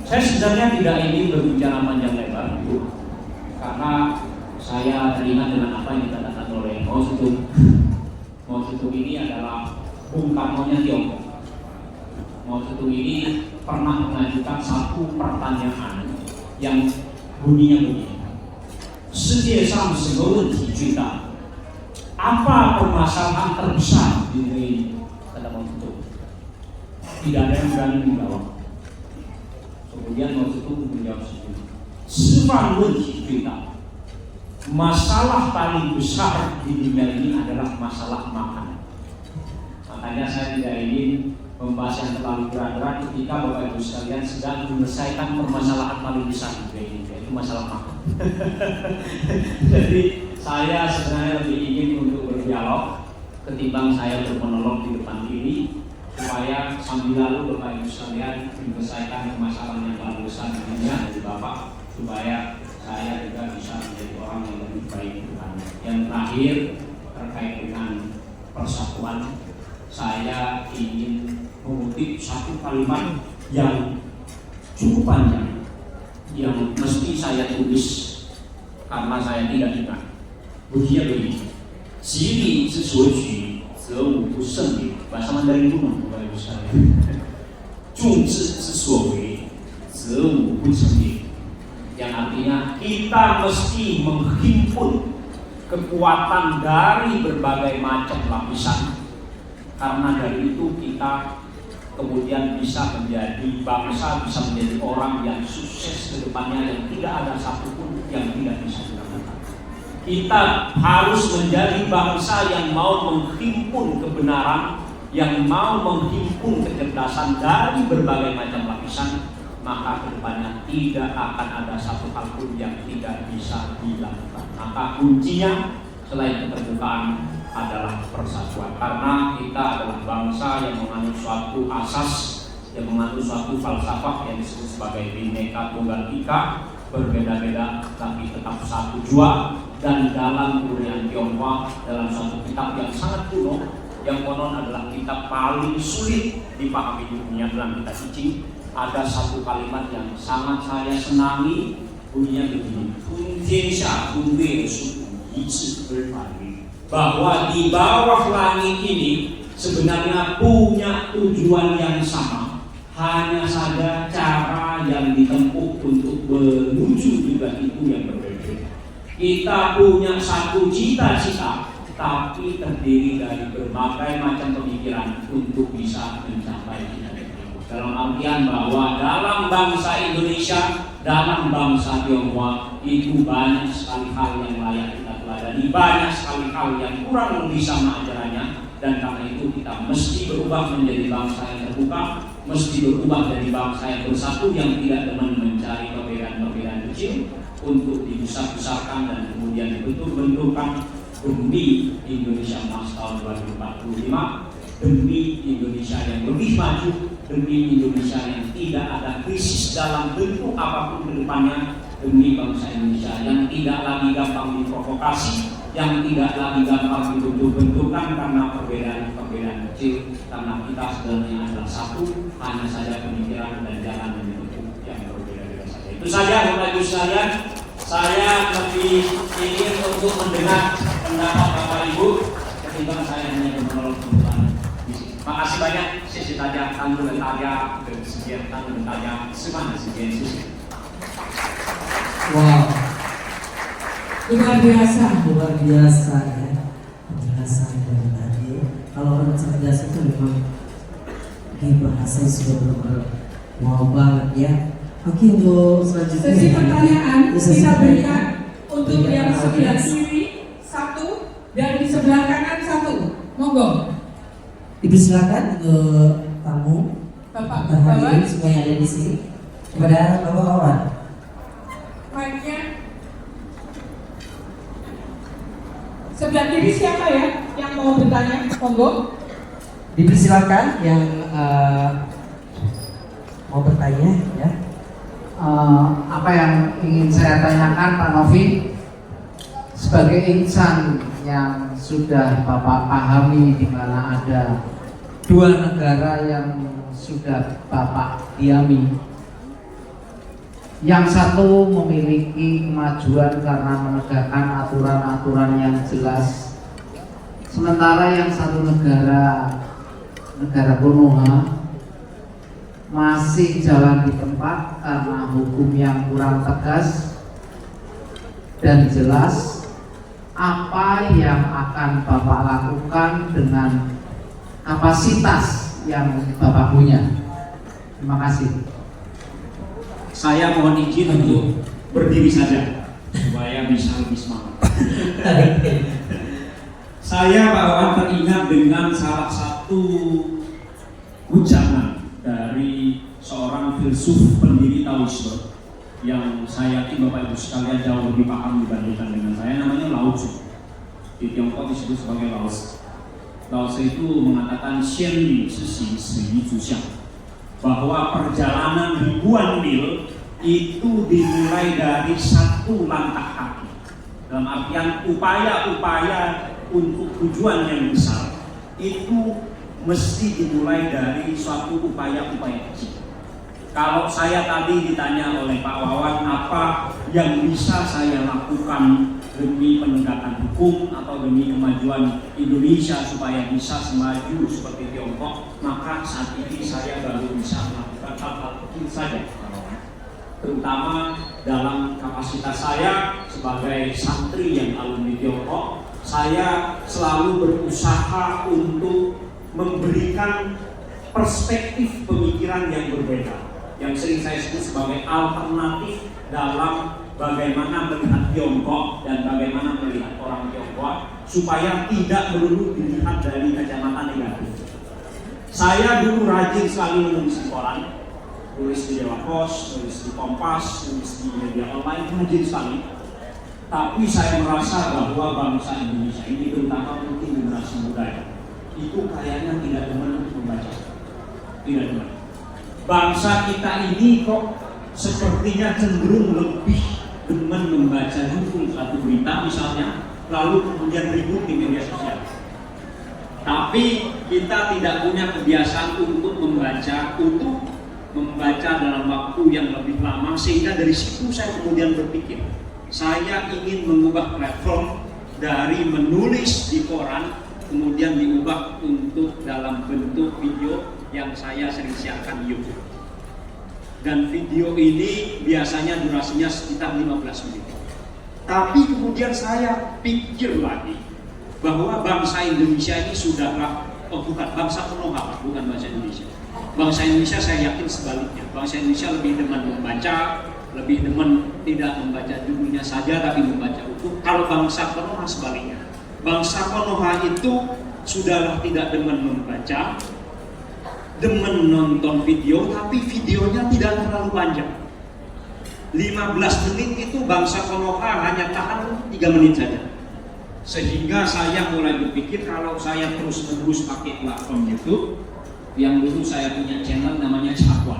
Saya sebenarnya tidak ingin berbicara panjang lebar, karena saya teringat dengan apa yang dikatakan oleh Mao Zedong. Mao Zedong ini adalah Bung Karno-nya Tiongkok. Mao Zedong ini pernah mengajukan satu pertanyaan yang bunyinya begini: Sejiesang semua wenti juta. Apa permasalahan terbesar di dunia ini? Kata Mao Zedong. Tidak ada yang berani menjawab. Kemudian Mao Zedong menjawab sendiri: Sifan wenti juta. Masalah paling besar di dunia ini adalah masalah makan. Makanya saya tidak ingin membahas yang terlalu berat-berat ketika Bapak Ibu sekalian sedang menyelesaikan permasalahan paling besar di dunia ini, yaitu masalah makan. Jadi saya sebenarnya lebih ingin untuk berdialog ketimbang saya bermonolog di depan ini, supaya sambil lalu Bapak Ibu sekalian menyelesaikan permasalahan yang paling besar di dunia dari Bapak, supaya saya juga bisa menjadi orang yang lebih baik ke depan. Yang terakhir terkait dengan persatuan, saya ingin mengutip satu kalimat yang cukup panjang yang mesti saya tulis karena saya tidak ingat. Bunyinya begini: Jili之所举，则无不胜也。Bahasa Mandarin kuno, Bapak Ibu sekalian. 众志之所为，则无不成也。Yang artinya kita mesti menghimpun kekuatan dari berbagai macam lapisan, Karena dari itu kita kemudian bisa menjadi bangsa, bisa menjadi orang yang sukses ke depannya, yang tidak ada satupun yang tidak bisa dilakukan. Kita harus menjadi bangsa yang mau menghimpun kebenaran, yang mau menghimpun kecerdasan dari berbagai macam lapisan, maka kedepannya tidak akan ada satu hal pun yang tidak bisa dilakukan. Maka kuncinya selain keterbukaan adalah persatuan, karena kita adalah bangsa yang mengandung suatu asas, yang mengandung suatu falsafah yang disebut sebagai Bhinneka Tunggal Ika, berbeda-beda tapi tetap satu jua. Dan dalam kebudayaan Tionghoa, dalam suatu kitab yang sangat kuno, yang konon adalah kitab paling sulit dipahami di dunia dalam kitab suci, ada satu kalimat yang sangat saya senangi, bunyinya begini: bahwa di bawah langit ini sebenarnya punya tujuan yang sama, hanya saja cara yang ditempuh untuk menuju juga itu yang berbeda. Kita punya satu cita-cita, tapi terdiri dari berbagai macam pemikiran untuk bisa mencapai cita-cita. Dalam artian bahwa dalam bangsa Indonesia, dalam bangsa Tionghoa itu banyak sekali hal yang layak kita teladani, banyak sekali hal yang kurang lebih sama ajarannya, dan karena itu kita mesti berubah menjadi bangsa yang terbuka, mesti berubah dari bangsa yang bersatu, yang tidak demen mencari perbedaan-perbedaan kecil untuk dibesar-besarkan dan kemudian dibentuk-bentukkan demi Indonesia Emas tahun 2045, demi Indonesia yang lebih maju, demi Indonesia yang tidak ada krisis dalam bentuk apapun ke depannya, demi bangsa Indonesia yang tidak lagi gampang diprovokasi, yang tidak lagi gampang dibentuk-bentukkan karena perbedaan-perbedaan kecil, karena kita sebenarnya adalah satu, hanya saja pemikiran dan jalan menuju yang berbeda-beda saja. Itu saja Bapak Ibu sekalian, saya lebih ingin untuk mendengar pendapat Bapak Ibu ketimbang saya hanya menolak kebutuhan di sini. Makasih banyak. Sisi tajam, tanggung dan tajam, dan sekian tanggung dan tajam, semana sekian sisi. Wow, Luar biasa. luar biasa ya penjelasan dari tadi. Kalau orang cerdas itu memang di bahasa sudah benar-benar wow banget ya. Oke, untuk selanjutnya Sesi pertanyaan sesi kita pertanyaan. berikan untuk Berikan yang sebelah audiens. kiri satu dan di sebelah kanan satu. Monggo, Dipersilakan untuk tamu Bapak. hadirin semua yang ada di sini kepada Bapak Wawan. Mic-nya sebelah kiri siapa ya yang mau bertanya? Monggo. Dipersilakan yang mau bertanya ya. Apa yang ingin saya tanyakan Pak Novi, sebagai insan yang sudah Bapak pahami di mana ada dua negara yang sudah Bapak diami, yang satu memiliki kemajuan karena menegakkan aturan-aturan yang jelas, sementara yang satu negara Konoha masih jalan di tempat karena hukum yang kurang tegas dan jelas. Apa yang akan Bapak lakukan dengan kapasitas yang Bapak punya? Terima kasih. Saya mohon izin untuk berdiri saja supaya bisa lebih semangat. Saya Pak Wawan teringat dengan salah satu ucapan dari seorang filsuf pendiri Taoisme yang saya yakin Bapak Ibu sekalian jauh lebih paham dibandingkan dengan saya, namanya Lao Tzu. Di Tiongkok disebut sebagai Lao Tzu. Lao Tzu itu mengatakan Xian Li Zhi Shi Zu Xiang, bahwa perjalanan ribuan mil itu dimulai dari satu langkah kaki. Dalam artian upaya-upaya untuk tujuan yang besar itu mesti dimulai dari suatu upaya-upaya kecil. Kalau saya tadi ditanya oleh Pak Wawan apa yang bisa saya lakukan demi penegakan hukum atau demi kemajuan Indonesia supaya bisa semaju seperti Tiongkok, maka saat ini saya baru bisa melakukan hal-hal kecil saja, terutama dalam kapasitas saya sebagai santri yang alumni Tiongkok. Saya selalu berusaha untuk memberikan perspektif pemikiran yang berbeda, yang sering saya sebut sebagai alternatif dalam bagaimana melihat Tiongkok dan bagaimana melihat orang Tiongkok, supaya tidak melulu dilihat dari kacamata negatif. Saya dulu rajin sekali menulis di koran, tulis di Dewa Pos, tulis di Kompas, tulis di media online, rajin sekali. Tapi saya merasa bahwa bangsa Indonesia ini, terutama mungkin generasi muda, itu kayaknya tidak demen membaca. Tidak demen. Bangsa kita ini kok sepertinya cenderung lebih demen membaca dulu satu berita misalnya, lalu kemudian ribut di media sosial. Tapi kita tidak punya kebiasaan untuk membaca dalam waktu yang lebih lama, sehingga dari situ saya kemudian berpikir, saya ingin mengubah platform dari menulis di koran kemudian diubah untuk dalam bentuk video yang saya sering siarkan di YouTube. Dan video ini biasanya durasinya sekitar 15 menit. Tapi kemudian saya pikir lagi bahwa bangsa Indonesia ini sudahlah, bukan bangsa Konoha, bukan bangsa Indonesia. Bangsa Indonesia saya yakin sebaliknya. Bangsa Indonesia lebih demen membaca, lebih demen tidak membaca judulnya saja tapi membaca utuh. Kalau bangsa Konoha sebaliknya. Bangsa Konoha itu sudahlah tidak demen membaca, demen nonton video, tapi videonya tidak terlalu panjang. 15 menit itu bangsa Konoha hanya tahan 3 menit saja. Sehingga saya mulai berpikir kalau saya terus-menerus pakai platform YouTube, yang dulu saya punya channel namanya Cakwat.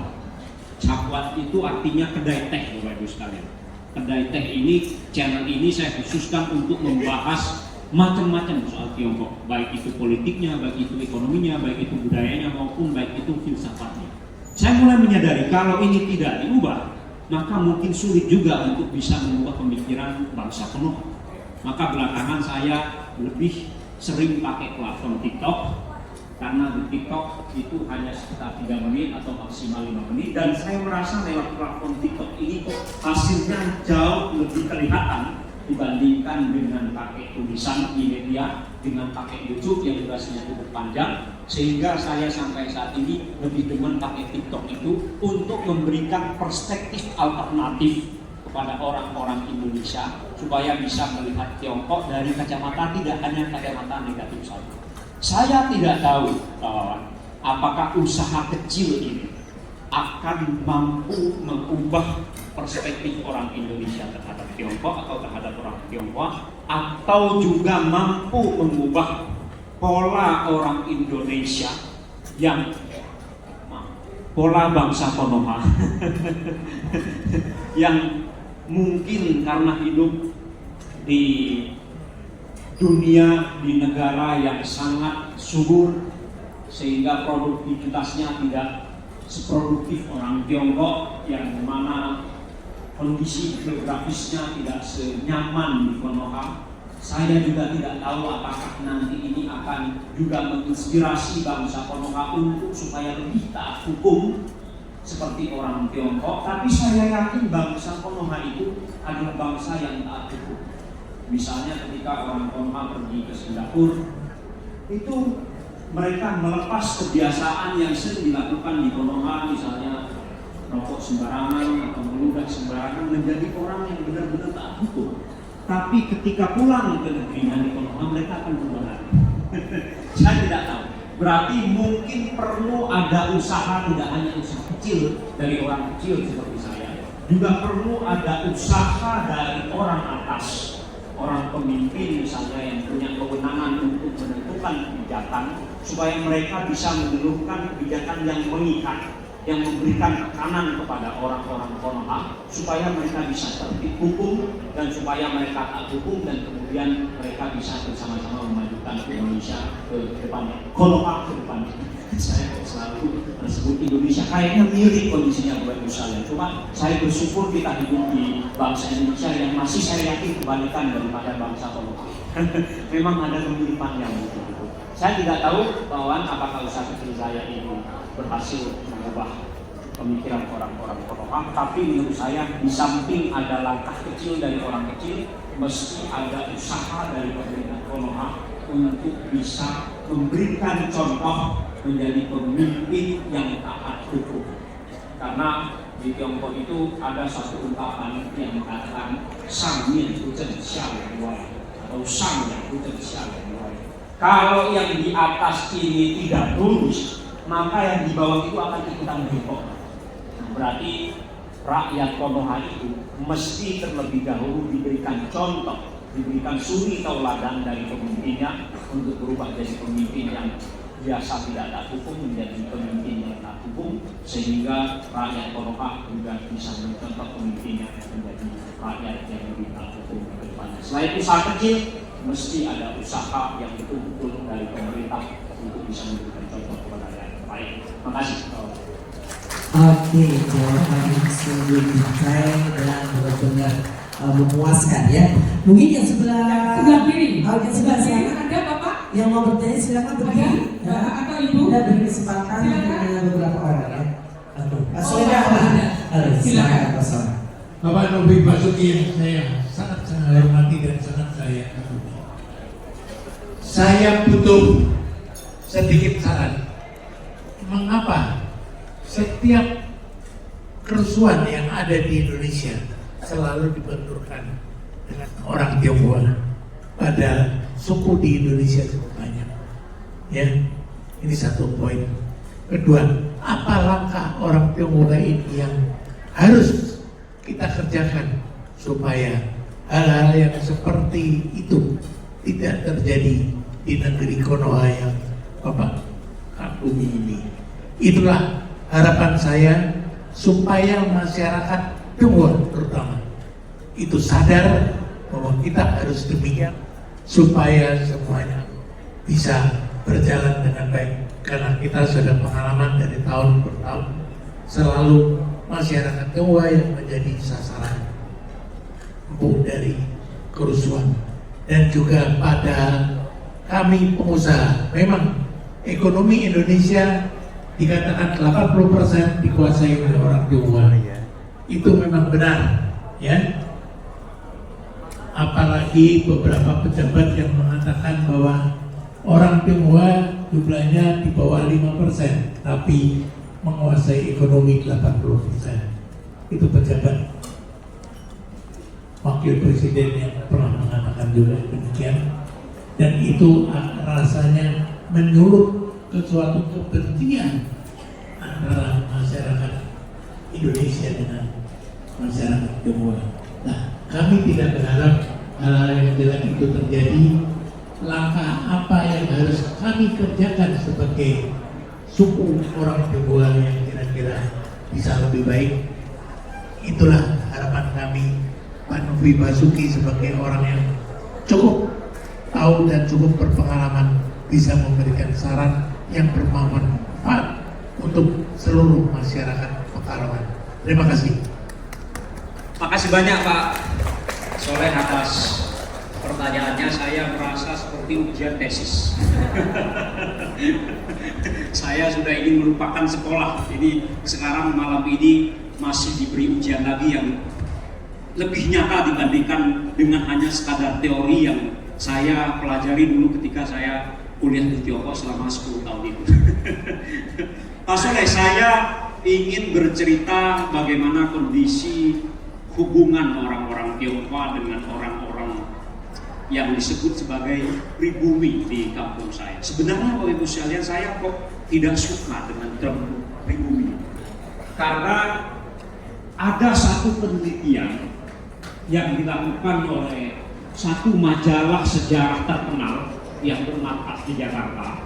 Cakwat itu artinya kedai teh, Bapak Ibu sekalian. Kedai teh ini, channel ini saya khususkan untuk membahas macam-macam soal Tiongkok, baik itu politiknya, baik itu ekonominya, baik itu budayanya, maupun baik itu filsafatnya. Saya mulai menyadari kalau ini tidak diubah, maka mungkin sulit juga untuk bisa mengubah pemikiran bangsa Konoha. Maka belakangan saya lebih sering pakai platform TikTok, karena di TikTok itu hanya sekitar 3 menit atau maksimal 5 menit, dan saya merasa lewat platform TikTok ini kok hasilnya jauh lebih kelihatan dibandingkan dengan pakai tulisan di media, dengan pakai YouTube yang durasinya cukup panjang. Sehingga saya sampai saat ini lebih demen pakai TikTok itu untuk memberikan perspektif alternatif kepada orang-orang Indonesia supaya bisa melihat Tiongkok dari kacamata tidak hanya kacamata negatif saja. Saya tidak tahu apakah usaha kecil ini akan mampu mengubah perspektif orang Indonesia terhadap Tiongkok atau terhadap orang Tiongkok, atau juga mampu mengubah pola orang Indonesia yang pola bangsa Konoha yang mungkin karena hidup di dunia, di negara yang sangat subur sehingga produktivitasnya tidak seproduktif orang Tiongkok, yang mana kondisi geografisnya tidak senyaman di Konoha. Saya juga tidak tahu apakah nanti ini akan juga menginspirasi bangsa Konoha untuk supaya lebih taat hukum seperti orang Tiongkok. Tapi saya yakin bangsa Konoha itu adalah bangsa yang taat hukum. Misalnya ketika orang Konoha pergi ke Singapura, itu mereka melepas kebiasaan yang sering dilakukan di Konoha, misalnya rokok sembarangan atau meludah sembarangan, menjadi orang yang benar-benar taat hukum. Tapi ketika pulang ke negerinya di Konoha, mereka akan berubah lagi. Saya tidak tahu. Berarti mungkin perlu ada usaha, tidak hanya usaha kecil dari orang kecil seperti saya, juga perlu ada usaha dari orang atas, orang pemimpin misalnya yang punya kewenangan untuk menentukan kebijakan, supaya mereka bisa menentukan kebijakan yang mengikat, yang memberikan tekanan kepada orang-orang Konoha supaya mereka bisa tertib hukum dan supaya mereka taat hukum, dan kemudian mereka bisa bersama-sama memajukan Indonesia ke depannya, Konoha ke depannya. Saya selalu tersebut Indonesia kayaknya mirip kondisinya Bapak Ibu sekalian. Cuma saya bersyukur kita hidup di bangsa Indonesia yang masih saya yakin kebalikan daripada bangsa Konoha. Memang ada kemiripan yang begitu. Saya tidak tahu bahwa apakah usaha kecil saya ini berhasil mengubah pemikiran orang-orang Konoha, tapi menurut saya di samping ada langkah kecil dari orang kecil, mesti ada usaha dari pemerintah Konoha untuk bisa memberikan contoh menjadi pemimpin yang taat hukum. Karena di Tiongkok itu ada satu ungkapan yang mengatakan sang mian bu zhen xia lian wai atau sang yang bu zhen xia lian wai. Kalau yang di atas ini tidak lurus, maka yang di bawah itu akan ikutan bengkok. Berarti rakyat Konoha itu mesti terlebih dahulu diberikan contoh, diberikan suri tauladan dari pemimpinnya untuk berubah dari pemimpin yang biasa tidak taat hukum menjadi pemimpin yang taat hukum, sehingga rakyat Konoha juga bisa mencontoh pemimpinnya menjadi rakyat yang lebih taat hukum ke depannya. Selain usaha kecil, mesti ada usaha yang betul-betul dari pemerintah untuk bisa memberikan contoh kepada rakyat. Baik, terima kasih. Oke, jawaban yang sungguh detail dan benar-benar memuaskan ya. Mungkin yang sebelah kiri. yang sebelah sana Ada Bapak? yang mau bertanya silakan berdiri. Ada atau Ibu? Kita beri kesempatan dengan beberapa orang ya. Pak Soeda, silakan Pak Soeda. Bapak Novi Basuki yang saya sangat hormati dan sangat saya kagumi. Saya butuh sedikit saran. Mengapa setiap kerusuhan yang ada di Indonesia selalu dibenturkan dengan orang Tionghoa? Pada suku di Indonesia cukup banyak. Ya, ini satu poin. Kedua, apa langkah orang Tionghoa ini yang harus kita kerjakan supaya hal-hal yang seperti itu tidak terjadi di negeri Konoha yang Bapak kagumi ini? Itulah harapan saya supaya masyarakat Tionghoa terutama itu sadar bahwa kita harus demikian supaya semuanya bisa berjalan dengan baik, karena kita sudah pengalaman dari tahun per tahun selalu masyarakat Tionghoa yang menjadi sasaran empuk dari kerusuhan. Dan juga pada kami pengusaha, memang ekonomi Indonesia dikatakan 80% dikuasai oleh orang Tionghoa. Itu memang benar, ya. Apalagi beberapa pejabat yang mengatakan bahwa orang Tionghoa jumlahnya di bawah 5%, tapi menguasai ekonomi 80%. Itu pejabat, wakil presiden yang pernah mengatakan juga demikian. Dan itu rasanya menyulut ke suatu kebencian antara masyarakat Indonesia dengan masyarakat Tionghoa. Nah, kami tidak berharap hal-hal yang jelek itu terjadi. Langkah apa yang harus kami kerjakan sebagai suku orang Tionghoa yang kira-kira bisa lebih baik? Itulah harapan kami. Pak Novi Basuki sebagai orang yang cukup tahu dan cukup berpengalaman bisa memberikan saran yang bermanfaat untuk seluruh masyarakat Pekalongan. Terima kasih. Makasih banyak Pak Soleh atas pertanyaannya. Saya merasa seperti ujian tesis. Saya sudah ingin melupakan sekolah. Ini sekarang malam ini masih diberi ujian lagi yang lebih nyata dibandingkan dengan hanya sekadar teori yang saya pelajari dulu ketika saya kuliah di Tiongkok selama 10 tahun itu. Pak Soleh, saya ingin bercerita bagaimana kondisi hubungan orang-orang Tionghoa dengan orang-orang yang disebut sebagai pribumi di kampung saya. Sebenarnya Bapak Ibu sekalian, saya kok tidak suka dengan term pribumi, karena ada satu penelitian yang dilakukan oleh satu majalah sejarah terkenal yang bermarkas di Jakarta.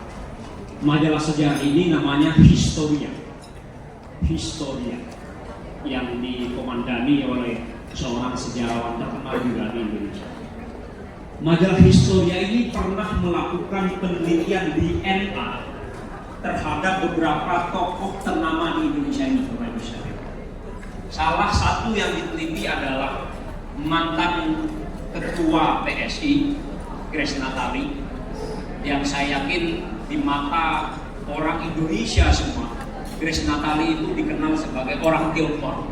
Majalah sejarah ini namanya Historia, yang dikomandani oleh seorang sejarawan terkenal juga di Indonesia. Majalah Historia ini pernah melakukan penelitian DNA terhadap beberapa tokoh ternama di Indonesia ini. Salah satu yang diteliti adalah mantan ketua PSI, Grace Natali, yang saya yakin di mata orang Indonesia semua, Grace Natali itu dikenal sebagai orang Tionghoa.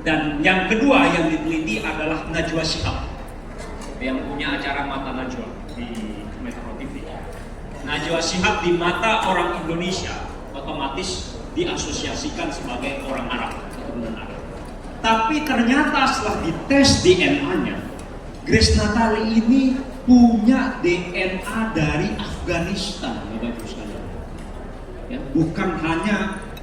Dan yang kedua yang diteliti adalah Najwa Shihab, yang punya acara Mata Najwa di Metro TV. Najwa Shihab di mata orang Indonesia otomatis diasosiasikan sebagai orang Arab, keturunan Arab. Tapi ternyata setelah dites DNA-nya, Grace Natali ini punya DNA dari Afghanistan, Bapak-Ibu sekalian. Ya, bukan hanya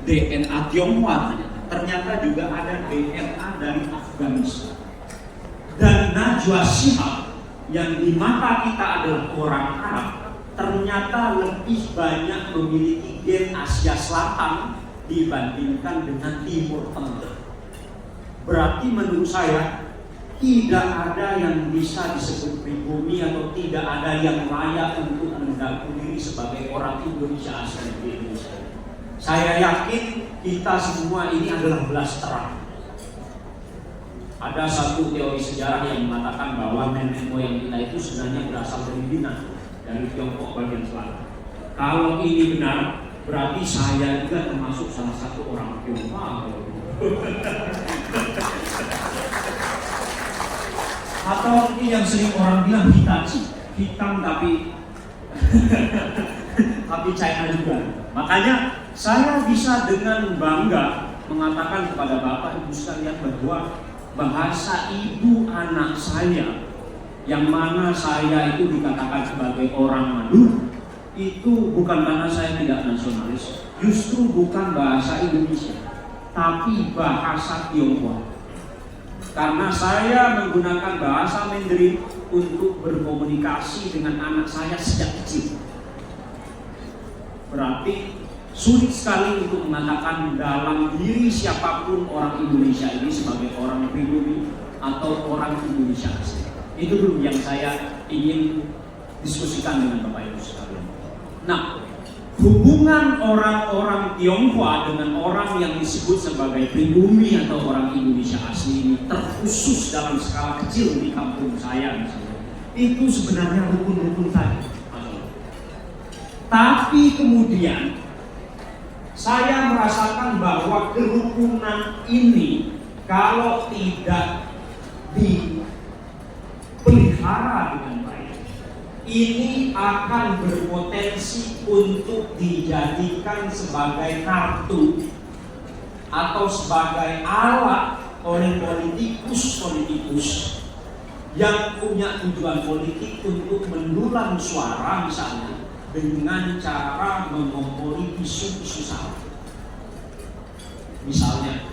DNA Tionghoa, ternyata juga ada DNA dari Afghanistan. Dan Najwa Shihab yang di mata kita adalah orang Arab, ternyata lebih banyak memiliki gen Asia Selatan dibandingkan dengan Timur Tengah. Berarti menurut saya tidak ada yang bisa disebut pribumi atau tidak ada yang layak untuk mengaku diri sebagai orang Indonesia asli di Indonesia. Saya yakin kita semua ini adalah belas terang. Ada satu teori sejarah yang mengatakan bahwa nenek moyang kita itu sebenarnya berasal dari Minang, dari Tiongkok bagian selatan. Kalau ini benar, berarti saya juga termasuk salah satu orang Tionghoa. Atau ini yang sering orang bilang hitam tapi tapi China juga. Makanya saya bisa dengan bangga mengatakan kepada Bapak Ibu sekalian bahwa bahasa ibu anak saya, yang mana saya itu dikatakan sebagai orang Madura, itu bukan karena saya tidak nasionalis, justru bukan bahasa Indonesia, tapi bahasa Tionghoa. Karena saya menggunakan bahasa Mandarin untuk berkomunikasi dengan anak saya sejak kecil. Berarti sulit sekali untuk mengatakan dalam diri siapapun orang Indonesia ini sebagai orang pribumi atau orang Indonesia asli. Itu dulu yang saya ingin diskusikan dengan Bapak Ibu sekalian. Nah, hubungan orang-orang Tionghoa dengan orang yang disebut sebagai pribumi atau orang Indonesia asli ini terkhusus dalam skala kecil di kampung saya misalnya. Itu sebenarnya rukun-rukun tadi. Tapi kemudian saya merasakan bahwa kerukunan ini kalau tidak dipelihara dengan baik, ini akan berpotensi untuk dijadikan sebagai kartu atau sebagai alat oleh politikus yang punya tujuan politik untuk mendulang suara misalnya dengan cara memonopoli isu-isu sara. Misalnya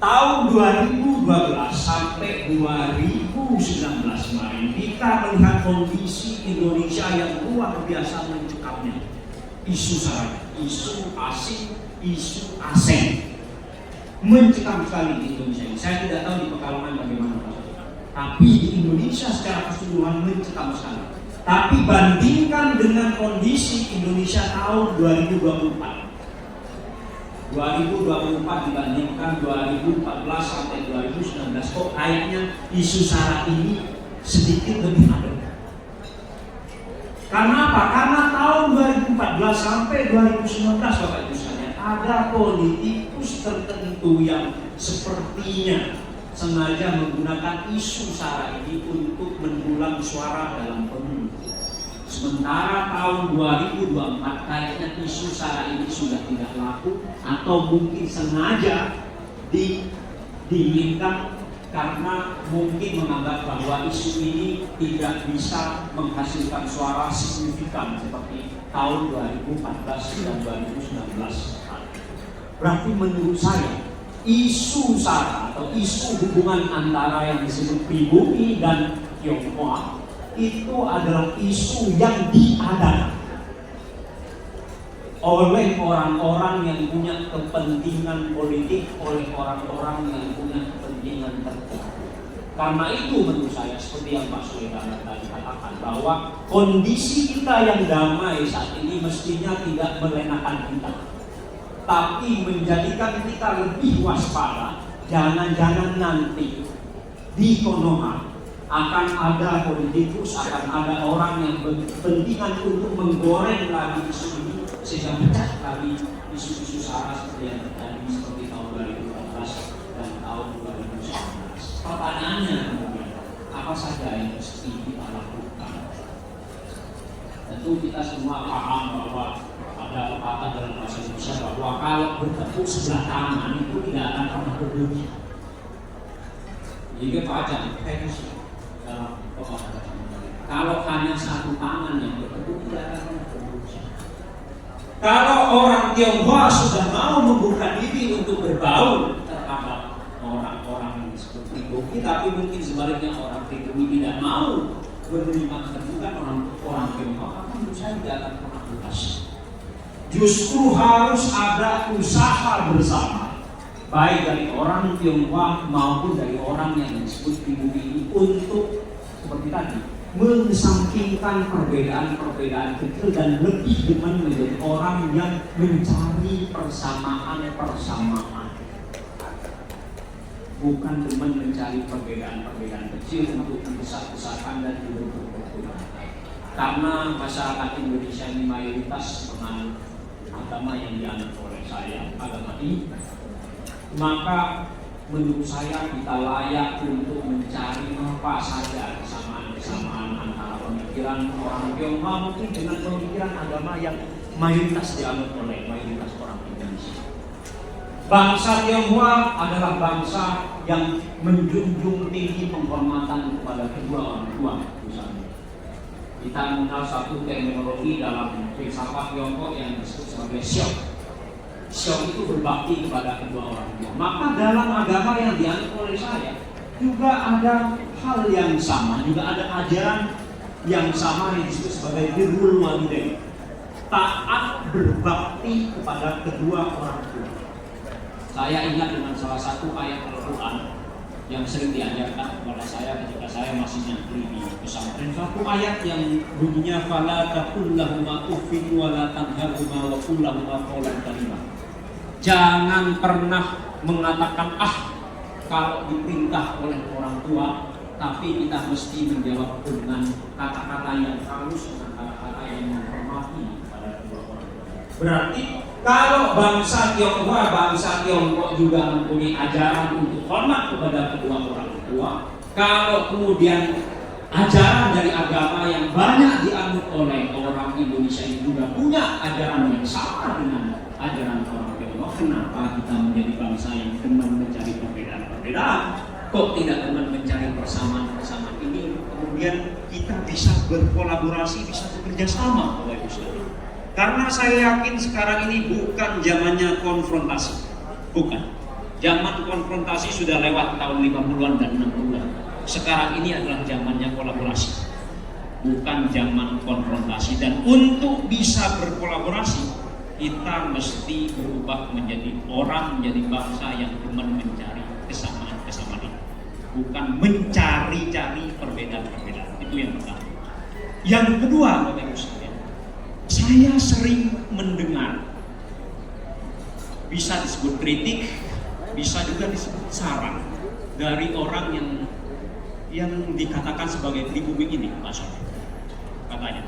tahun 2012 sampai 2019 kemarin kita melihat kondisi Indonesia yang luar biasa mencekamnya. Isu sara, isu asing, isu ASEAN mencekam sekali di Indonesia ini. Saya tidak tahu di Pekalongan bagaimana, tapi di Indonesia secara keseluruhan mencekam sekali. Tapi bandingkan dengan kondisi Indonesia tahun 2024 dibandingkan 2014 sampai 2019, kok kayaknya isu sara ini sedikit lebih adem. Karena apa? Karena tahun 2014 sampai 2019 Bapak Ibu sekalian, ada politikus tertentu yang sepertinya sengaja menggunakan isu sara ini untuk mendulang suara dalam pemilu. Sementara tahun 2024 kayaknya isu sara ini sudah tidak laku atau mungkin sengaja diinginkan karena mungkin menganggap bahwa isu ini tidak bisa menghasilkan suara signifikan seperti tahun 2014 dan 2019. Berarti menurut saya isu sara atau isu hubungan antara yang disebut pribumi dan Tionghoa itu adalah isu yang diadakan oleh orang-orang yang punya kepentingan politik, oleh orang-orang yang punya kepentingan tertentu. Karena itu menurut saya seperti yang Pak Suleman tadi katakan bahwa kondisi kita yang damai saat ini mestinya tidak melenakan kita, tapi menjadikan kita lebih waspada. Jangan-jangan nanti di Konoha akan ada politikus, akan ada orang yang berkepentingan untuk menggoreng lagi isu ini sehingga pecah lagi isu-isu sara seperti yang terjadi seperti tahun 2014 dan tahun 2019. Pertanyaannya kemudian, apa saja yang mesti kita lakukan? Tentu kita semua paham bahwa ada pepatah dalam bahasa Indonesia bahwa kalau bertepuk sebelah tangan itu tidak akan pernah berbunyi. Jadi pajak teknis dalam pepatah. Kalau hanya satu tangan yang bertepuk tidak akan pernah berbunyi. Kalau orang Tionghoa sudah mau membuka diri untuk berbaur terhadap orang-orang yang disebut pribumi, tapi mungkin sebaliknya orang pribumi tidak mau menerima keterbukaan orang Tionghoa, maka menurut saya tidak akan pernah tuntas. Justru harus ada usaha bersama, baik dari orang Tionghoa maupun dari orang yang disebut pribumi ini untuk seperti tadi mengesampingkan perbedaan-perbedaan kecil dan lebih demen menjadi orang yang mencari persamaan-persamaan, bukan demen mencari perbedaan-perbedaan kecil untuk membesar-besarkan dan dibentuk-bentuk. Karena masyarakat Indonesia ini mayoritas menganut agama yang dianut oleh saya, agama ini, maka menurut saya kita layak untuk mencari apa saja kesamaan antara pemikiran orang Tionghoa mungkin dengan pemikiran agama yang mayoritas dianut oleh mayoritas orang Indonesia. Bangsa Tionghoa adalah bangsa yang menjunjung tinggi penghormatan kepada kedua orang tua. Misalnya, kita mengenal satu terminologi dalam filsafat Tiongkok yang disebut sebagai Xiao. Xiao itu berbakti kepada kedua orang tua. Maka dalam agama yang dianut oleh saya juga ada hal yang sama, juga ada ajaran yang sama yang disebut sebagai birrul walidain, taat berbakti kepada kedua orang tua. Saya ingat dengan salah satu ayat Al-Quran yang sering diajarkan kepada saya ketika saya masih nyantri di pesantren. Satu ayat yang bunyinya fala taqul lahuma uffin wa la tanharhuma wa qul lahuma qawlan karimah. Jangan pernah mengatakan kalau diperintah oleh orang tua, tapi kita mesti menjawab dengan kata-kata yang halus, dengan kata-kata yang menghormati kepada kedua orang tua. Berarti kalau bangsa Tiongkok juga mempunyai ajaran untuk hormat kepada kedua orang tua, kalau kemudian ajaran dari agama yang banyak dianut oleh orang Indonesia ini juga punya ajaran yang sama dengan ajaran orang Tiongkok, kenapa kita menjadi bangsa yang demen mencari perbedaan-perbedaan? Kok tidak demen mencari persamaan-persamaan ini? Kemudian kita bisa berkolaborasi, bisa bekerja sama, Bapak Ibu sekalian. Karena saya yakin sekarang ini bukan zamannya konfrontasi. Bukan. Zaman konfrontasi sudah lewat tahun 50-an dan 60-an. Sekarang ini adalah zamannya kolaborasi. Bukan zaman konfrontasi. Dan untuk bisa berkolaborasi, kita mesti berubah menjadi orang, menjadi bangsa yang demen mencari kesamaan-kesamaan ini. Bukan mencari-cari perbedaan-perbedaan. Itu yang pertama. Yang kedua, Bapak Ibu sekalian, saya sering mendengar, bisa disebut kritik, bisa juga disebut saran dari orang yang dikatakan sebagai pribumi ini, Pak Sofi. Katanya,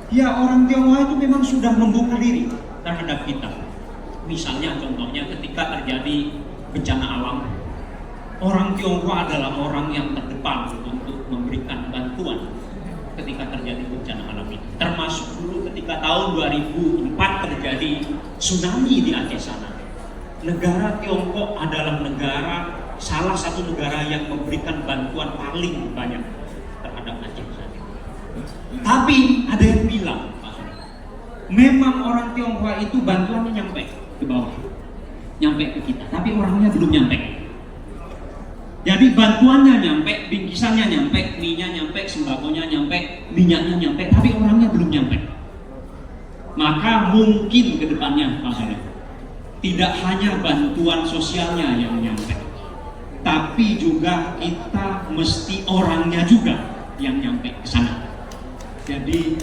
ya orang Tionghoa itu memang sudah membuka diri terhadap kita. Misalnya contohnya ketika terjadi bencana alam, orang Tionghoa adalah orang yang terdepan untuk memberikan bantuan ketika terjadi bencana alam ini. Termasuk dulu ketika tahun 2004 terjadi tsunami di Aceh sana. Negara Tiongkok adalah salah satu negara yang memberikan bantuan paling banyak terhadap Aceh saat itu. Tapi ada yang bilang, memang orang Tionghoa itu bantuannya nyampe ke bawah, nyampe ke kita, tapi orangnya belum nyampe. Jadi bantuannya nyampe, bingkisannya nyampe, mie-nya nyampe, sembakonya nyampe, minyaknya nyampe, tapi orangnya belum nyampe. Maka mungkin ke depannya, Pak Saleh, tidak hanya bantuan sosialnya yang nyampe, tapi juga kita mesti orangnya juga yang nyampe ke sana. Jadi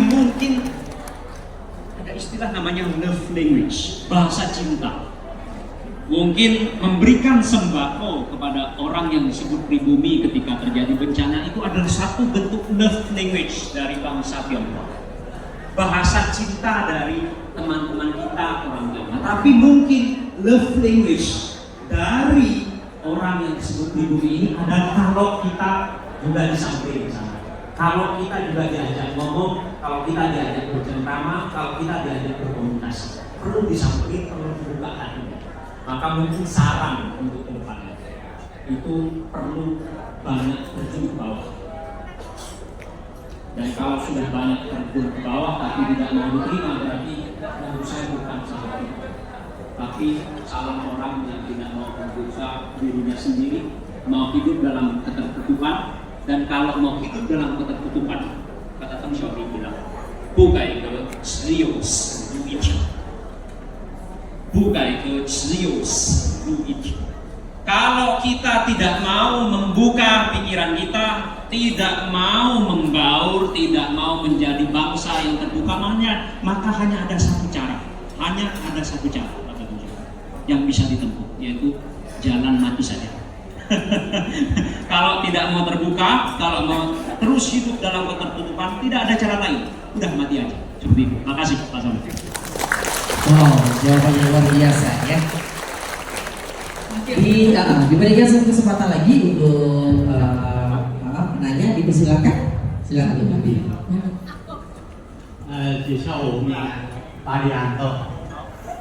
mungkin istilah namanya love language, bahasa cinta. Mungkin memberikan sembako kepada orang yang disebut pribumi ketika terjadi bencana itu adalah satu bentuk love language dari bangsa Tionghoa. Bahasa cinta dari teman-teman kita orang Tionghoa. Tapi mungkin love language dari orang yang disebut pribumi ini adalah kalau kita juga disampaikan ke sana. Kalau kita juga diajak ngomong, kalau kita diajak bercengkrama, kalau kita diajak berkomunikasi, perlu disampaikan, perlu dibuka hatinya. Maka mungkin saran untuk kedepannya itu perlu banyak terjun ke bawah. Dan kalau sudah banyak terjun ke bawah tapi tidak mau diterima, berarti menurut saya bukan salah kita, tapi salah orang yang tidak mau membuka dirinya sendiri, mau hidup dalam ketertutupan. Dan kalau mau hidup dalam ketertutupan, kata Tang Xiaomi bilang, bukai ke 只有死路一条，bukai ke 只有死路一条。Kalau kita tidak mau membuka pikiran kita, tidak mau membaur, tidak mau menjadi bangsa yang terbuka, maka hanya ada satu cara, yang bisa ditempuh, yaitu jalan mati saja. Kalau tidak mau terbuka, kalau mau terus hidup dalam ketertutupan, tidak ada cara lain, udah mati aja. Seperti itu. Makasih Pak Saud. Wow, jawabannya luar biasa ya. Diberikan satu kesempatan lagi untuk penanya, dipersilakan. Silakan Pak Nabi. 介绍我名巴里安特，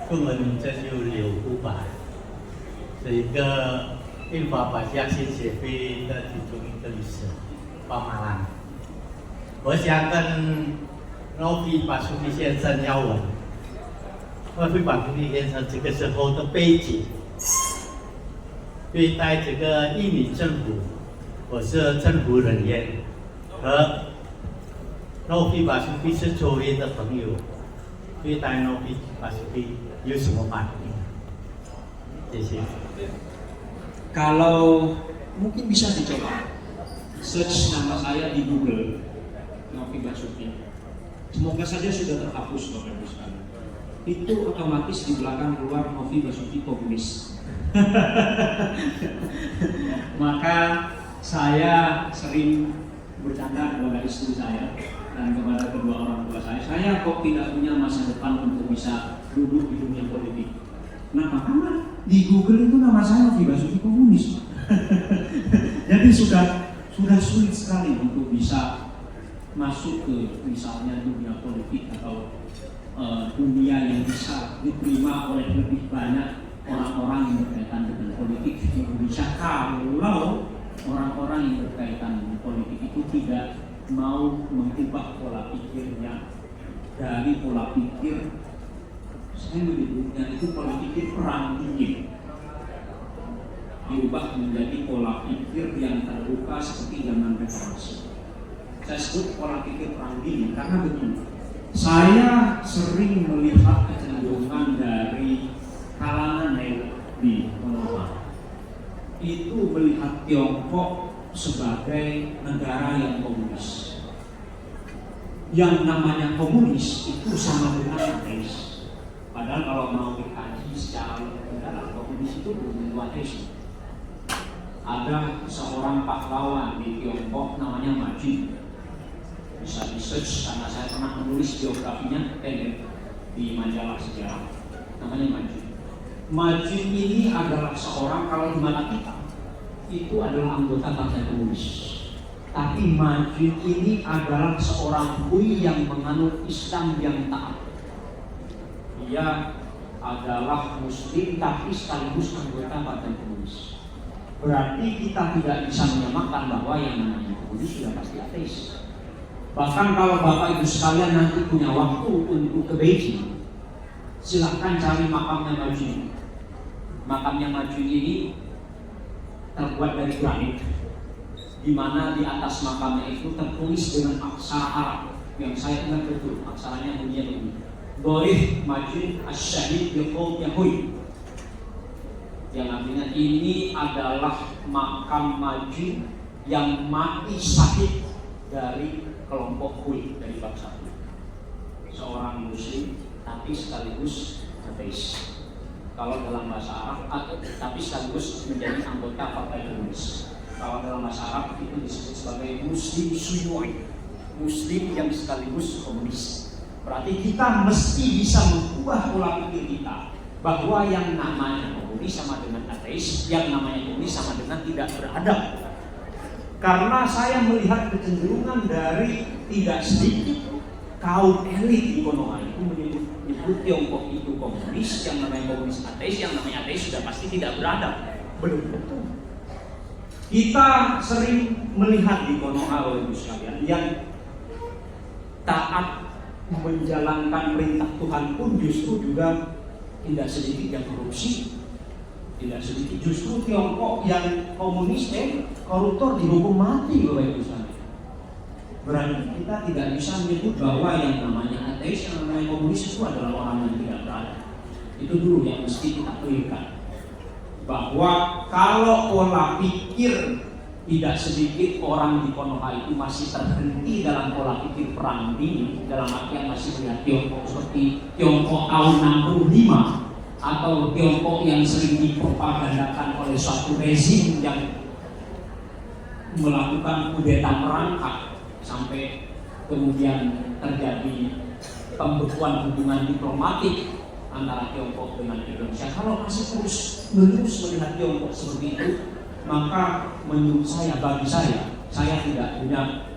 中文名字就柳孤白，是一个印法百家姓协会的其中一个理事，巴马兰。我想跟Novi Basuki 先生要问，Novi Basuki 先生这个时候的背景，对待这个印尼政府，我是政府人员，和Novi Basuki 是周围的朋友，对待Novi Basuki 有什么反应？谢谢。 Kalau mungkin bisa dicoba search nama saya di Google, Novi Basuki. Semoga saja sudah terhapus Bapak Ibu sekalian. Itu otomatis di belakang keluar Novi Basuki komunis. Maka saya sering bercanda kepada istri saya dan kepada kedua orang tua saya kok tidak punya masa depan untuk bisa duduk di dunia politik. Kenapa? Karena di Google itu nama saya Novi Basuki komunis. Jadi sudah sulit sekali untuk bisa masuk ke misalnya dunia politik atau dunia yang bisa diterima oleh lebih banyak orang-orang yang berkaitan dengan politik di Indonesia. Kalau orang-orang yang berkaitan dengan politik itu tidak mau mengubah pola pikirnya dari pola pikir, saya menyebutnya itu pola pikir perang dingin, diubah menjadi pola pikir yang terbuka seperti zaman reformasi. Saya sebut pola pikir perang dingin karena begini, saya sering melihat kecenderungan dari kalangan di Eropa itu melihat Tiongkok sebagai negara yang komunis. Yang namanya komunis itu sama dengan ateis. Padahal kalau mau dikaji secara mendalam, komunis itu belum tentu ateis. Ada seorang pahlawan di Tiongkok namanya Maji. Bisa di search karena saya pernah menulis biografinya di majalah sejarah. Namanya Maji. Maji ini adalah seorang, kalau di mata kita itu adalah anggota Partai Komunis. Tapi Maji ini adalah seorang Hui yang menganut Islam yang taat. Dia adalah Muslim tapi sekaligus anggota Partai Komunis. Berarti kita tidak bisa menyamakan bahwa yang namanya komunis sudah pasti ateis. Bahkan kalau Bapak Ibu sekalian nanti punya waktu untuk ke Beijing, silahkan cari makamnya Maji. Makamnya Maji ini terbuat dari granit, di mana di atas makamnya itu tertulis dengan aksara Arab yang saya ingat betul, aksaranya bunyinya begini: Dorih Maji Asyahid Yaqub Yahui. Yang artinya ini adalah makam Maji yang mati syahid dari kelompok Hui, dari bangsa Hui. Seorang Muslim tapi sekaligus ateis. Kalau dalam bahasa Arab, tapi sekaligus menjadi anggota Partai Komunis. Kalau dalam bahasa Arab itu disebut sebagai Muslim Suyui, Muslim yang sekaligus komunis. Berarti kita mesti bisa mengubah pola pikir kita bahwa yang namanya komunis sama dengan ateis, yang namanya komunis sama dengan tidak beradab. Karena saya melihat kecenderungan dari tidak sedikit kaum elit di Konoha itu menyebut Tiongkok itu komunis, yang namanya komunis ateis, yang namanya ateis sudah pasti tidak beradab. Belum tentu. Kita sering melihat di Konoha, Bapak Ibu sekalian, yang taat menjalankan perintah Tuhan pun justru juga tidak sedikit yang korupsi. Tidak sedikit justru Tiongkok yang komunis koruptor dihukum mati, Bapak Ibu sekalian. Berarti kita tidak bisa menyebut bahwa yang namanya ateis, yang namanya komunis itu adalah orang yang tidak beradab. Itu dulu yang mesti kita clearkan. Bahwa kalau pola pikir tidak sedikit orang di Konoha itu masih terhenti dalam pola pikir perang dingin, dalam artian masih melihat Tiongkok seperti Tiongkok tahun 65 atau Tiongkok yang sering dipropagandakan oleh suatu rezim yang melakukan kudeta merangkak sampai kemudian terjadi pembekuan hubungan diplomatik antara Tiongkok dengan Indonesia. Kalau masih terus menerus melihat Tiongkok seperti itu, maka menurut saya, bagi saya tidak punya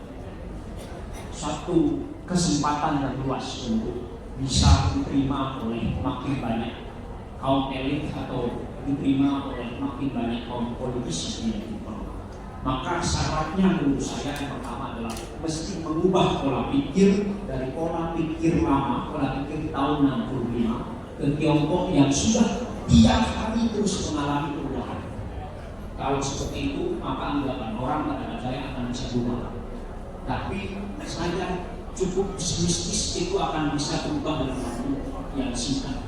satu kesempatan yang luas untuk bisa diterima oleh makin banyak kaum elit atau diterima oleh makin banyak kaum politisi di Konoha. Maka syaratnya menurut saya yang pertama adalah mesti mengubah pola pikir dari pola pikir lama, pola pikir tahun 65 ke Tiongkok yang sudah tiap hari terus mengalami perubahan. Kalau seperti itu, maka anggapan orang terhadap saya akan bisa berubah. Tapi saya cukup pesimistis itu akan bisa berubah dalam waktu yang singkat.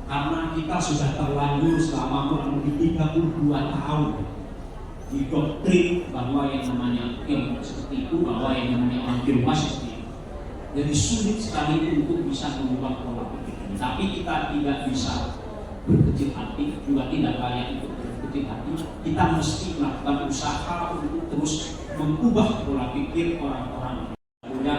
Karena kita sudah terlanjur selama kurang lebih 32 tahun didoktrin bahwa yang namanya Tiongkok seperti itu, bahwa yang namanya orang Tiongkok seperti itu. Jadi sulit sekali untuk bisa mengubah pola pikir ini. Tapi kita tidak bisa berkecil hati, juga tidak layak untuk berkecil hati. Kita mesti melakukan usaha untuk terus mengubah pola pikir orang-orang punya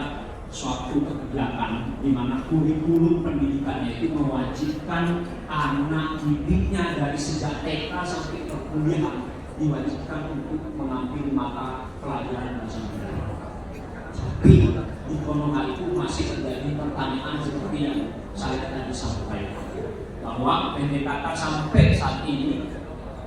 suatu kebijakan di mana kurikulum pendidikannya itu mewajibkan anak didiknya dari sejak TK sampai perkuliahan diwajibkan untuk mengambil mata pelajaran bahasa Mandarin. Tapi di Konoha itu masih terjadi pertanyaan seperti yang saya tadi sampaikan, bahwa PDKT sampai saat ini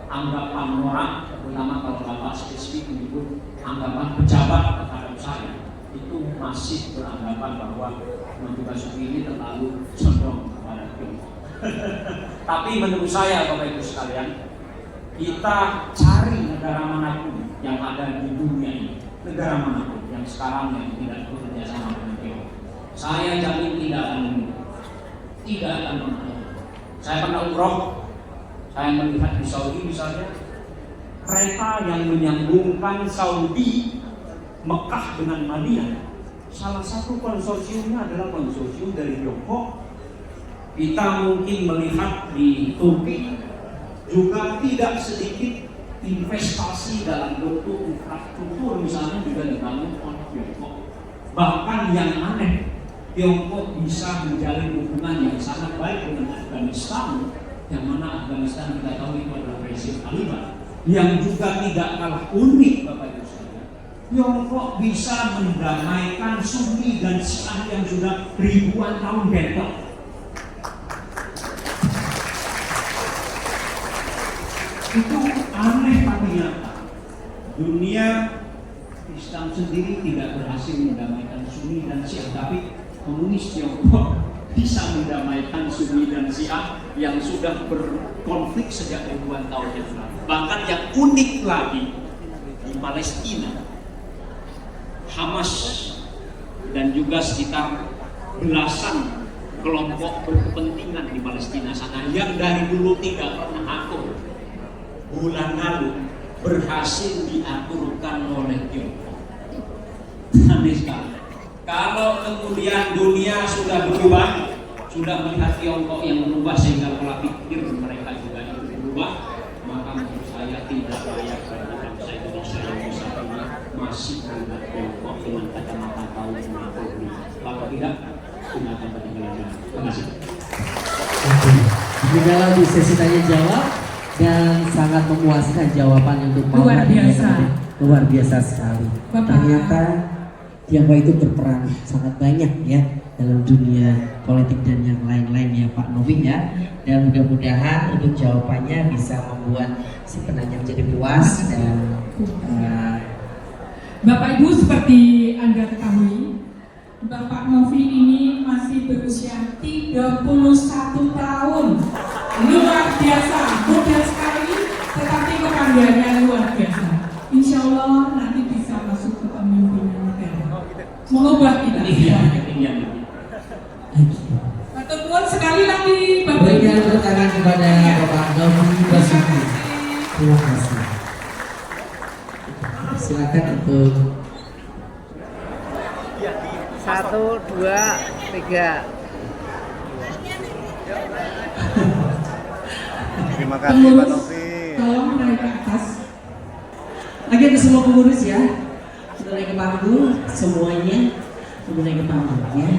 anggapan orang, terutama kalau Bapak spesifik menyebut anggapan pejabat terhadap saya, itu masih beranggapan bahwa Menteri Basuki ini terlalu condong kepada Tiongkok. Tapi menurut saya, Bapak Ibu sekalian, kita cari negara manapun yang ada di dunia ini, negara manapun yang sekarang yang tidak bekerja sama dengan Tiongkok, saya jamin tidak akan menang. Saya pernah umroh, saya melihat di Saudi misalnya, kereta yang menyambungkan Saudi Mekah dengan Madinah, salah satu konsorsiumnya adalah konsorsium dari Tiongkok. Kita mungkin melihat di Turki juga tidak sedikit investasi dalam bentuk infrastruktur misalnya juga dibangun oleh Tiongkok. Bahkan yang aneh, Tiongkok bisa menjalin hubungan yang sangat baik dengan Afghanistan, yang mana Afghanistan kita tahu itu adalah rezim Taliban, yang juga tidak kalah unik, Bapak Ibu sekalian. Tiongkok bisa mendamaikan Sunni dan Syiah yang sudah ribuan tahun bentrok. Itu aneh tapi nyata. Dunia Islam sendiri tidak berhasil mendamaikan Sunni dan Syiah, tapi komunis Tiongkok bisa mendamaikan Sunni dan Syiah yang sudah berkonflik sejak ribuan tahun yang lalu. Bahkan yang unik lagi, di Palestina, Hamas dan juga sekitar belasan kelompok berkepentingan di Palestina sana yang dari dulu tidak pernah akur, bulan lalu berhasil diaturkan oleh Tiongkok. Aneh sekali. Kalau kemudian dunia sudah berubah, sudah melihat Tiongkok yang berubah sehingga pola pikir mereka juga ikut berubah, maka menurut saya tidak layak bagi bangsa Indonesia yang bisa ini masih melihat Tiongkok dengan kacamata tahun 50. Kalau tidak, gunakan peninggalan. Terima kasih. Demikianlah di sesi tanya jawab dan sangat memuaskan jawaban untuk Luar biasa. luar biasa sekali. Bapak. Ternyata Tiongkok itu berperan sangat banyak ya dalam dunia politik dan yang lain-lain ya Pak Novi ya. Dan mudah-mudahan untuk jawabannya bisa membuat si penanya menjadi puas dan Bapak Ibu, seperti Anda ketahui, Bapak Novi ini masih berusia 31 tahun. Luar biasa, muda sekali, tetapi kepandaiannya luar biasa. Insya Allah nanti bisa masuk ke pemimpinan negara. Mengubah kita. Matur nuwun sekali lagi Bapak Ibu. berikan tepuk tangan kepada Bapak Novi Basuki. Terima kasih. Silakan untuk 1, 2, 3. Terima kasih Pak Pengurus, Novi. tolong naik ke atas. lagi untuk semua pengurus ya. Sudah naik ke panggung semuanya, sudah naik ke panggung ya.